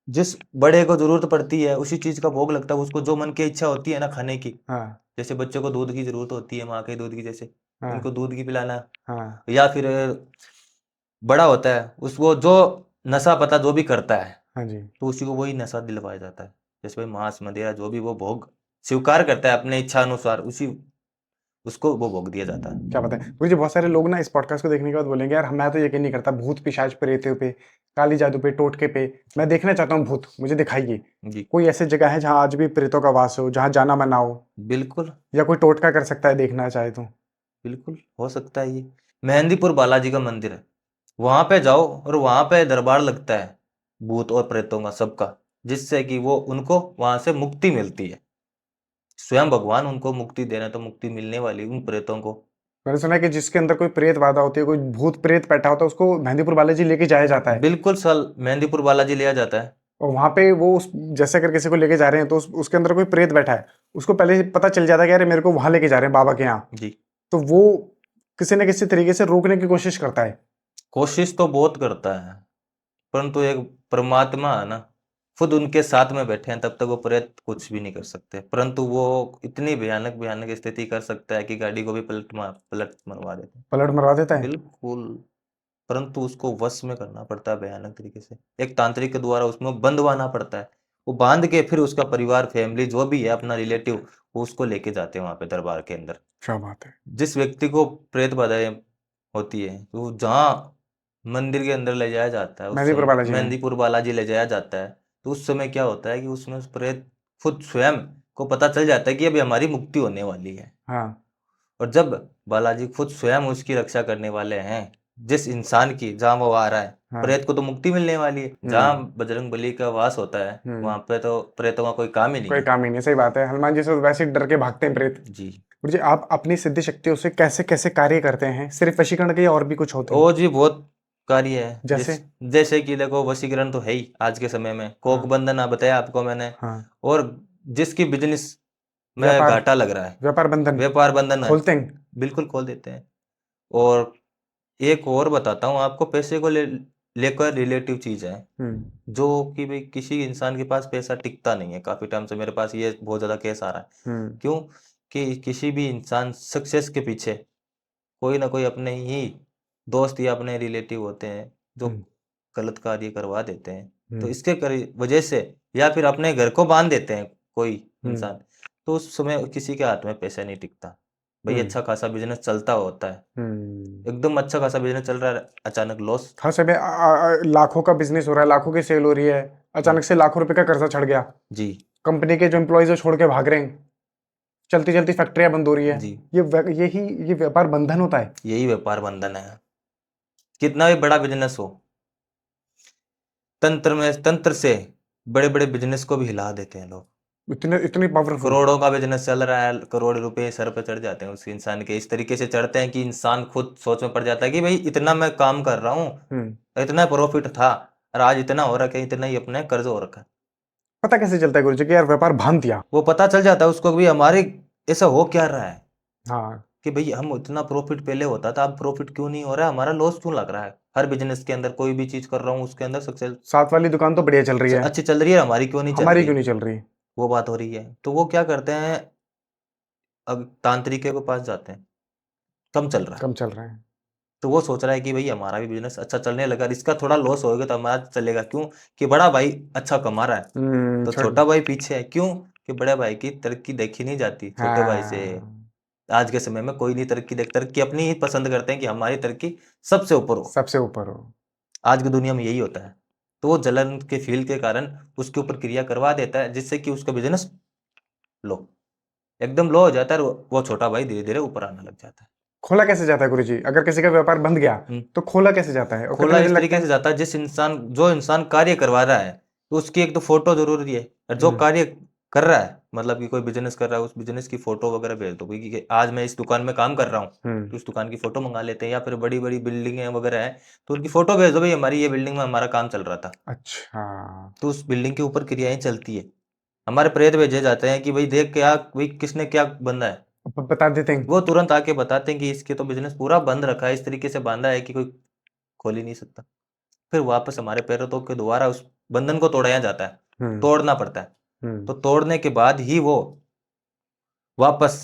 जिस बड़े को जरूरत पड़ती है उसी चीज का भोग लगता है उसको, जो मन की इच्छा होती है ना खाने की। हाँ जैसे बच्चे को दूध की जरूरत होती है, माँ के दूध की, जैसे हाँ उनको दूध की पिलाना। हाँ या फिर बड़ा होता है उसको जो नशा पता जो भी करता है, हाँ जी। तो उसी को वही नशा दिलवाया जाता है। जैसे भाई मांस मदिरा जो भी वो भोग स्वीकार करता है अपने इच्छा अनुसार, उसी उसको वो भोग दिया जाता है। क्या पता है मुझे, बहुत सारे लोग ना इस पॉडकास्ट को देखने के बाद बोलेंगे यार मैं तो यकीन नहीं करता भूत पिशाच प्रेतों पे, काली जादू पे, टोटके पे। मैं देखना चाहता हूँ भूत, मुझे दिखाइए। जी कोई ऐसी जगह है जहाँ आज भी प्रेतों का वास हो, जहाँ जाना मना हो, बिल्कुल। या कोई टोटका कर सकता है देखना चाहे तो? बिल्कुल हो सकता है। ये मेहंदीपुर बालाजी का मंदिर है, वहां पे जाओ और वहां पे दरबार लगता है भूत और प्रेतों का सबका, जिससे कि वो उनको वहां से मुक्ति मिलती है। स्वयं भगवान उनको मुक्ति दे रहे हैं, तो मुक्ति मिलने वाली उन प्रेतों को। मैंने सुना है कि जिसके अंदर कोई प्रेत बाधा होती है, कोई भूत प्रेत बैठा होता है, उसको मेहंदीपुर बालाजी लेके जाया जाता है। बिल्कुल सल मेहंदीपुर बालाजी लिया जाता है। और वहां पे वो जैसे अगर किसी को लेके जा रहे हैं तो उसके अंदर कोई प्रेत बैठा है, उसको पहले ही पता चल जाता है कि अरे मेरे को वहां लेके जा रहे हैं बाबा के यहाँ। जी तो वो किसी न किसी तरीके से रोकने की कोशिश करता है। कोशिश तो बहुत करता है, परंतु एक परमात्मा है ना, खुद उनके साथ में बैठे हैं, तब तक वो प्रेत कुछ भी नहीं कर सकते। परंतु वो इतनी भयानक भयानक स्थिति कर सकता है कि गाड़ी को भी पलट मरवा देते हैं। पलट मरवा देता है। बिल्कुल। परंतु उसको वश में करना पड़ता है भयानक तरीके से, एक तांत्रिक के द्वारा उसमें बंधवाना पड़ता है। वो बांध के फिर उसका परिवार फैमिली जो भी है अपना रिलेटिव, वो उसको लेके जाते हैं वहां पे दरबार के अंदर। क्या बात है। जिस व्यक्ति को प्रेत बाधाएं होती है, तो जहाँ मंदिर के अंदर ले जाया जाता है उस मेहंदीपुर समय, बालाजी में। मेहंदीपुर बालाजी ले जाया जाता है, तो उस समय क्या होता है कि उसमें उस प्रेत खुद स्वयं को पता चल जाता है कि अभी हमारी मुक्ति होने वाली है। हाँ और जब बालाजी खुद स्वयं उसकी रक्षा करने वाले हैं, जिस इंसान की जहाँ वो आ रहा है, हाँ। प्रेत को तो मुक्ति मिलने वाली है। जहाँ बजरंग बली का वास होता है हम्म। वहां पे तो प्रेतों का कोई काम ही नहीं कोई है। काम ही नहीं, सही बात है। हनुमान जी से तो वैसे ही डर के भागते हैं प्रेत। जी। गुरु जी, आप अपनी सिद्धि शक्तियों से कैसे कैसे कार्य करते हैं? सिर्फ वशीकरण के या और भी कुछ होते हैं? और जी बहुत कार्य है। जैसे? जैसे कि देखो वशीकरण तो है ही आज के समय में, कोक हाँ बंधन बताया आपको मैंने। हाँ। और जिसकी बिजनेस में व्यापार, घाटा लग रहा है, व्यापार बंधन व्यापार बंधन है, खोलते हैं। बिल्कुल खोल देते हैं। और एक और बताता हूँ आपको, पैसे को लेकर रिलेटिव चीज है, हम्म जो कि भाई किसी इंसान के पास पैसा टिकता नहीं है। काफी टाइम से मेरे पास ये बहुत ज्यादा केस आ रहा है। हम्म क्यों? कि किसी भी इंसान सक्सेस के पीछे कोई ना कोई अपने ही दोस्त या अपने रिलेटिव होते हैं जो हम्म गलत कार्य करवा देते हैं। तो हम्म इसके वजह से या फिर अपने घर को बांध देते हैं कोई हम्म इंसान, तो उस समय किसी के हाथ में पैसा नहीं टिकता। भाई हम्म अच्छा खासा बिजनेस चलता होता है, हम्म। एकदम अच्छा खासा बिजनेस चल रहा है, अचानक लॉस। हाँ सब लाखों का बिजनेस हो रहा है, लाखों की सेल हो रही है, अचानक से लाखों रुपए का कर्जा चढ़ गया। जी कंपनी के जो एम्प्लॉयज है छोड़ के भाग रहे हैं, चलती चलती फैक्ट्रियां बंद हो रही है। जी, ये व्यापार बंधन होता है। यही व्यापार बंधन है। कितना भी बड़ा बिजनेस हो, तंत्र से बड़े बड़े बिजनेस को भी हिला देते हैं लोग। इतने इतनी पावरफुल। करोड़ों का बिजनेस चल रहा है, करोड़ रुपए सर पे चढ़ जाते हैं उस इंसान के, इस तरीके से चढ़ते हैं कि इंसान खुद सोच में पड़ जाता है कि भाई इतना मैं काम कर रहा हूँ, हम्म। इतना प्रॉफिट था और आज इतना हो रखा है, इतना ही अपने कर्ज हो रखा है। पता कैसे चलता है गुरु जी कि यार व्यापार भान दिया? वो पता चल जाता है उसको कि भाई हमारे ऐसा हो क्या रहा है, हाँ। कि भाई हम इतना प्रॉफिट पहले होता था, अब प्रॉफिट क्यों नहीं हो रहा है, हमारा लॉस क्यों लग रहा है। हर बिजनेस के अंदर कोई भी चीज कर रहा हूँ उसके अंदर सक्सेस साथ वाली दुकान तो बढ़िया चल रही है, अच्छी चल रही है, हमारी क्यों नहीं चल हमारी रही। क्यों नहीं चल रही? वो बात हो रही है, तो वो क्या करते हैं, अब तांत्रिक के पास जाते हैं, कम चल रहा है, कम चल रहे हैं। तो वो सोच रहा है कि भाई हमारा भी बिजनेस अच्छा चलने लगा, इसका थोड़ा लॉस होगा तो हमारा चलेगा क्यों, कि बड़ा भाई अच्छा कमा रहा है, तो छोड़। छोटा भाई पीछे है क्यों, कि बड़े भाई की तरक्की देखी नहीं जाती छोटे भाई से। हाँ। आज के समय में कोई नहीं तरक्की देख, तरक्की अपनी ही पसंद करते हैं कि हमारी तरक्की सबसे ऊपर हो। सबसे ऊपर हो। आज की दुनिया में यही होता है। तो वो जलन के फील के कारण उसके ऊपर क्रिया करवा देता है, जिससे कि उसका बिजनेस लो एकदम लो हो जाता है, और वो छोटा भाई धीरे धीरे ऊपर आने लग जाता है। खोला कैसे जाता है गुरुजी? अगर किसी का व्यापार बंद गया तो खोला कैसे जाता है और खोला कितने दिन इस लगते तरीके से हैं? जाता है, जो इंसान कार्य करवा रहा है तो उसकी एक तो फोटो जरूरी है, और जो कार्य कर रहा है मतलब कि कोई बिजनेस कर रहा है उस बिजनेस की फोटो वगैरह भेज दो, क्योंकि आज मैं इस दुकान में काम कर रहा हूँ तो उस दुकान की फोटो मंगा लेते हैं, या फिर बड़ी बड़ी बिल्डिंगें वगैरह है तो उनकी फोटो भेज दो, भाई हमारी ये बिल्डिंग में हमारा काम चल रहा था, अच्छा। तो उस बिल्डिंग के ऊपर क्रियाएं चलती है। हमारे प्रेत भेजे जाते हैं कि भाई देख क्या भाई किसने क्या बंधा है, बता देते हैं। वो तुरंत आके बताते हैं कि इसके तो बिजनेस पूरा बंद रखा है, इस तरीके से बांधा है कि कोई खोल ही नहीं सकता। फिर वापस हमारे पैरों के द्वारा उस बंधन को तोड़ाया जाता है, तोड़ना पड़ता है, तो तोड़ने के बाद ही वो वापस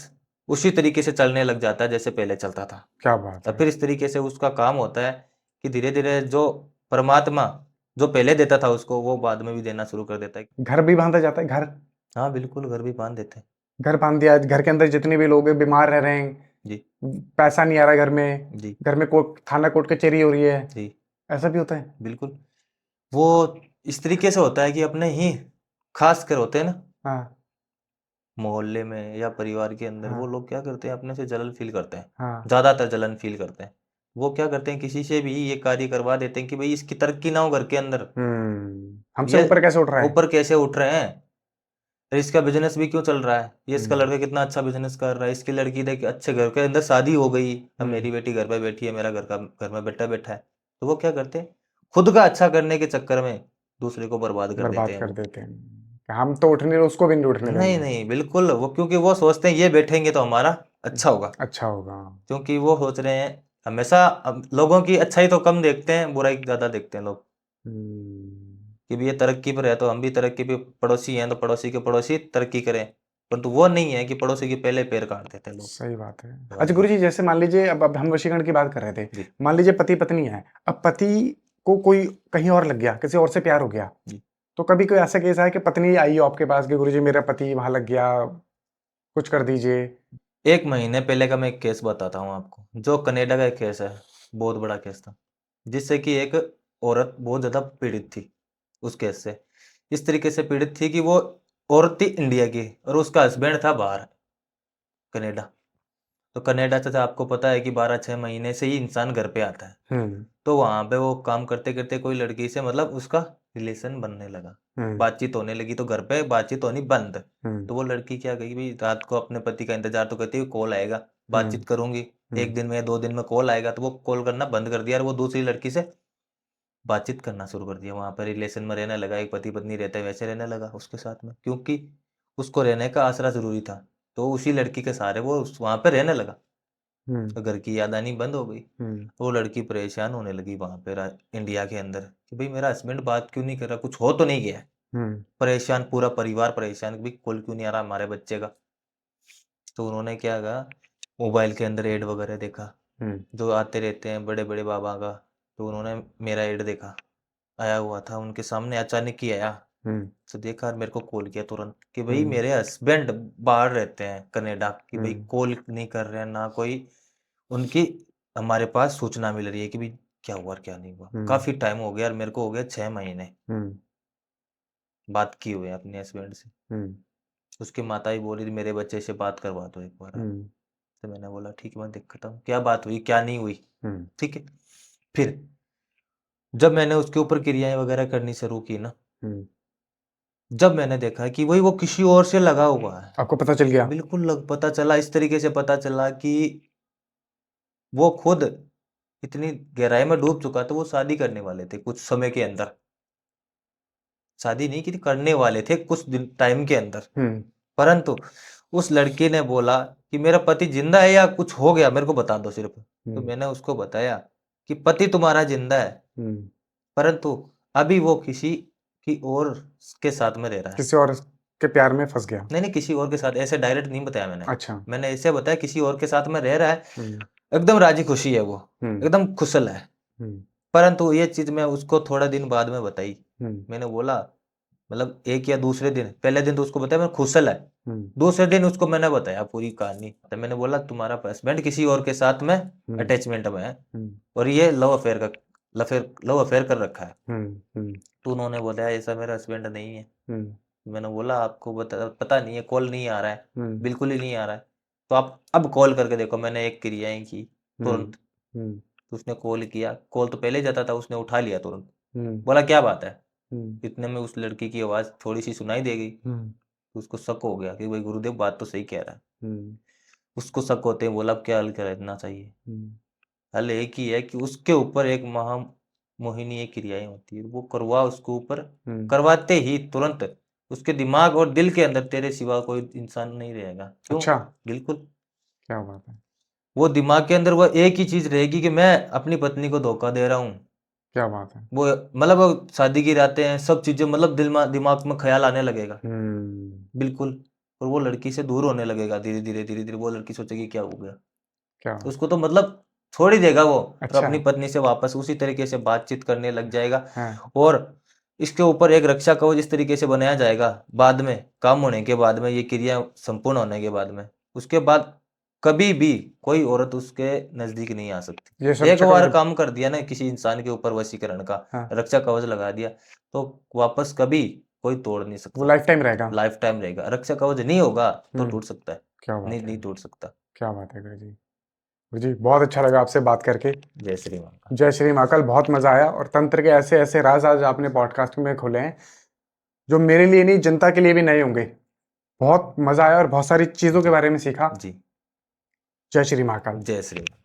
उसी तरीके से चलने लग जाता है जैसे पहले चलता था। क्या बात और है। फिर इस तरीके से उसका काम होता है कि धीरे धीरे जो परमात्मा जो पहले देता था उसको, वो बाद में भी देना शुरू कर देता है। घर भी बांधा जाता है? घर हाँ बिल्कुल, घर भी बांध देते हैं। घर बांध दिया, घर के अंदर जितने भी लोग हैं बीमार रह रहे हैं, जी पैसा नहीं आ रहा घर में, जी घर में कोर्ट थाना कोर्ट कचहरी हो रही है, जी ऐसा भी होता है? बिल्कुल। वो इस तरीके से होता है कि अपने ही खास कर होते हैं ना हाँ मोहल्ले में या परिवार के अंदर, वो हाँ लोग क्या करते हैं अपने से जलन फील करते हैं, हाँ। ज्यादातर जलन फील करते हैं। वो क्या करते हैं किसी से भी ये कार्य करवा देते हैं कि भाई इसकी तरक्की ना हो घर के अंदर, हमसे ये ऊपर कैसे उठ रहा है? ऊपर कैसे उठ रहे हैं, और इसका बिजनेस भी क्यों चल रहा है, ये इसका हम्म लड़का कितना अच्छा बिजनेस कर रहा है, इसकी लड़की देख अच्छे घर के अंदर शादी हो गई, अब हम्म मेरी बेटी घर पे बैठी है, मेरा घर में बैठा बैठा है। तो वो क्या करते हैं खुद का अच्छा करने के चक्कर में दूसरे को बर्बाद कर देते बर्बाद हैं कर वो। देते हैं। हम तो उठने उसको भी नहीं उठने नहीं देंगे। नहीं बिल्कुल, वो क्योंकि वो सोचते हैं ये बैठेंगे तो हमारा अच्छा होगा, अच्छा होगा। क्योंकि वो सोच रहे हैं हमेशा लोगों की अच्छाई तो कम देखते हैं, बुराई ज्यादा देखते हैं लोग, हम्म, कि भी ये तरक्की पर है तो हम भी तरक्की पे, पड़ोसी हैं तो पड़ोसी के पड़ोसी तरक्की करें, परंतु वो नहीं है कि पड़ोसी के पहले पैर काट देते हैं लोग। सही बात है। वाह अच्छा जी। गुरु जी, जैसे मान लीजिए अब हम वशीकरण की बात कर रहे थे। जी मान लीजिए पति पत्नी है, अब पति को कोई कहीं और लग गया, किसी और से प्यार हो गया, जी। तो कभी कोई ऐसा केस है कि पत्नी आई हो आपके पास कि गुरु जी मेरा पति वहां लग गया, कुछ कर दीजिए? 1 महीने पहले का मैं एक केस बताता हूँ आपको, जो कनाडा का एक केस है, बहुत बड़ा केस था, जिससे कि एक औरत बहुत ज्यादा पीड़ित थी उस केस से। इस तरीके से पीड़ित थी कि वो औरत थी इंडिया की और उसका हस्बैंड था बाहर कनाडा। तो कनाडा से तो आपको पता है कि 12-6 महीने से ही इंसान घर पे आता है, हम्म तो वहां पे वो काम करते करते कोई लड़की से मतलब उसका रिलेशन बनने लगा, हम्म बातचीत होने लगी, तो घर पे बातचीत होनी बंद। हम्म तो वो लड़की क्या कही भाई रात को अपने पति का इंतजार तो करती है, कॉल आएगा हम्म बातचीत करूंगी, हम्म 1 दिन में या 2 दिन में कॉल आएगा, तो वो कॉल करना बंद कर दिया और वो दूसरी लड़की से बातचीत करना शुरू कर दिया, वहां पर रिलेशन में रहने लगा, एक पति पत्नी रहते हैं वैसे रहने लगा उसके साथ में, क्योंकि उसको रहने का आसरा जरूरी था, तो उसी लड़की के सहारे वो वहां पर रहने लगा। हम्म तो घर की याद आनी बंद हो गई। हम्म वो लड़की परेशान होने लगी वहां पे इंडिया के अंदर कि भाई मेरा हस्बैंड बात क्यों नहीं कर रहा, कुछ हो तो नहीं गया है? हम्म परेशान, पूरा परिवार परेशान कि भाई कॉल क्यों नहीं आ रहा हमारे बच्चे का। तो उन्होंने क्या कहा, मोबाइल के अंदर एड वगैरह देखा हम्म जो आते रहते हैं बड़े बड़े बाबा का, तो उन्होंने मेरा एड देखा, आया हुआ था उनके सामने, अचानक ही आया, हम्म तो देखा और मेरे को कॉल किया तुरंत कि भाई हम्म मेरे हस्बैंड बाहर रहते हैं कनाडा, कि भाई हम्म कॉल नहीं कर रहे हैं ना कोई, उनकी हमारे पास सूचना मिल रही है कि भाई क्या हुआ और क्या नहीं हुआ। हम्म काफी टाइम हो गया और मेरे को हो गया 6 महीने हम्म बात किए हुए अपने हस्बैंड से। हम्म उसकी माता ही बोली मेरे बच्चे से बात करवा दो एक बार आप। हम्म तो मैंने बोला ठीक है मैं देखता हूँ क्या बात हुई क्या नहीं हुई। हम्म ठीक है, फिर जब मैंने उसके ऊपर क्रियाएं वगैरह करनी शुरू की ना, हम्म। जब मैंने देखा कि वही वो किसी और से लगा हुआ है, आपको पता चल गया? बिल्कुल पता चला, इस तरीके से पता चला कि वो खुद इतनी गहराई में डूब चुका था, वो शादी करने वाले थे कुछ समय के अंदर, शादी नहीं की थी, करने वाले थे कुछ दिन टाइम के अंदर, हम्म परंतु उस लड़की ने बोला कि मेरा पति जिंदा है या कुछ हो गया मेरे को बता दो सिर्फ। तो हम्म मैंने उसको बताया कि पति तुम्हारा जिंदा है, हम्म। परंतु अभी वो किसी की और के साथ में रह रहा है। किसी और के प्यार में फंस गया? नहीं नहीं किसी और के साथ, ऐसे डायरेक्ट नहीं बताया मैंने, अच्छा। मैंने ऐसे बताया किसी और के साथ में रह रहा है, हम्म एकदम राजी खुशी है वो, हम्म एकदम खुशल है। हम्म परंतु ये चीज मैं उसको थोड़ा दिन बाद में बताई, हम्म मैंने बोला मतलब एक या दूसरे दिन, पहले दिन तो उसको बताया मैं खुशल है, हम्म दूसरे दिन उसको मैंने बताया पूरी कहानी, तो मैंने बोला तुम्हारा हस्बैंड किसी और के साथ में हम्म अटैचमेंट में है हम्म और ये लव अफेयर का लव अफेयर कर रखा है। हम्म तो उन्होंने बोला ऐसा मेरा हस्बैंड नहीं है। हम्म मैंने बोला आपको पता नहीं है, कॉल नहीं आ रहा है, हम्म बिल्कुल ही नहीं आ रहा है, तो आप अब कॉल करके देखो। मैंने एक क्रियाएं की तुरंत। हम्म तो उसने कॉल किया, कॉल तो पहले ही जाता था, उसने उठा लिया तुरंत। हम्म बोला क्या बात है। हम्म इतने में उस लड़की की आवाज़ थोड़ी सी सुनाई दे गई। हम्म तो उसको शक हो गया कि भाई गुरुदेव बात तो सही कह रहा है। हम्म उसको शक होते ही बोला अब क्या हल करना चाहिए। हम्म हल एक ही है कि उसके ऊपर एक महा मोहिनी एक क्रियाएं होती है, वो करवा उसके ऊपर। हम्म। करवाते ही तुरंत उसके दिमाग और दिल के अंदर तेरे सिवा कोई इंसान नहीं रहेगा। क्यों? अच्छा, बिल्कुल। क्या बात है, वो दिमाग के अंदर वो एक ही चीज रहेगी कि मैं अपनी पत्नी को धोखा दे रहा हूँ। क्या बात है। वो मतलब वो शादी की रातें हैं, सब चीजें मतलब दिमाग में ख्याल आने लगेगा। हम्म। बिल्कुल। और वो लड़की से दूर होने लगेगा धीरे धीरे धीरे धीरे। वो लड़की सोचेगी क्या हो गया। क्या तो उसको तो मतलब छोड़ ही देगा वो, और अच्छा। अपनी पत्नी से वापस उसी तरीके से बातचीत करने लग जाएगा। हाँ। और इसके ऊपर एक रक्षा कवच इस तरीके से बनाया जाएगा, बाद में काम होने के बाद में, ये क्रिया संपूर्ण होने के बाद में, उसके बाद कभी भी कोई औरत उसके नजदीक नहीं आ ये सकती। सब एक चक्कर बार जब, काम कर दिया ना किसी इंसान के ऊपर वशीकरण का, हाँ, रक्षा कवच लगा दिया, तो वापस कभी कोई तोड़ नहीं वो सकता। लाइफ टाइम रहेगा। लाइफ टाइम रहेगा। रक्षा कवच नहीं होगा तो हम्म। टूट सकता है। क्या नहीं बात है, नहीं टूट सकता। क्या बात है गुरु जी। गुरु जी बहुत अच्छा लगा आपसे बात करके। जय श्री राम। जय श्री महाकाल, बहुत मजा आया। और तंत्र के ऐसे ऐसे राज आज आपने पॉडकास्ट में खोले हैं जो मेरे लिए नहीं, जनता के लिए भी नए होंगे। बहुत मजा आया और बहुत सारी चीजों के जी बारे में सीखा। जी। जय श्री महाकाल। जय श्री राम।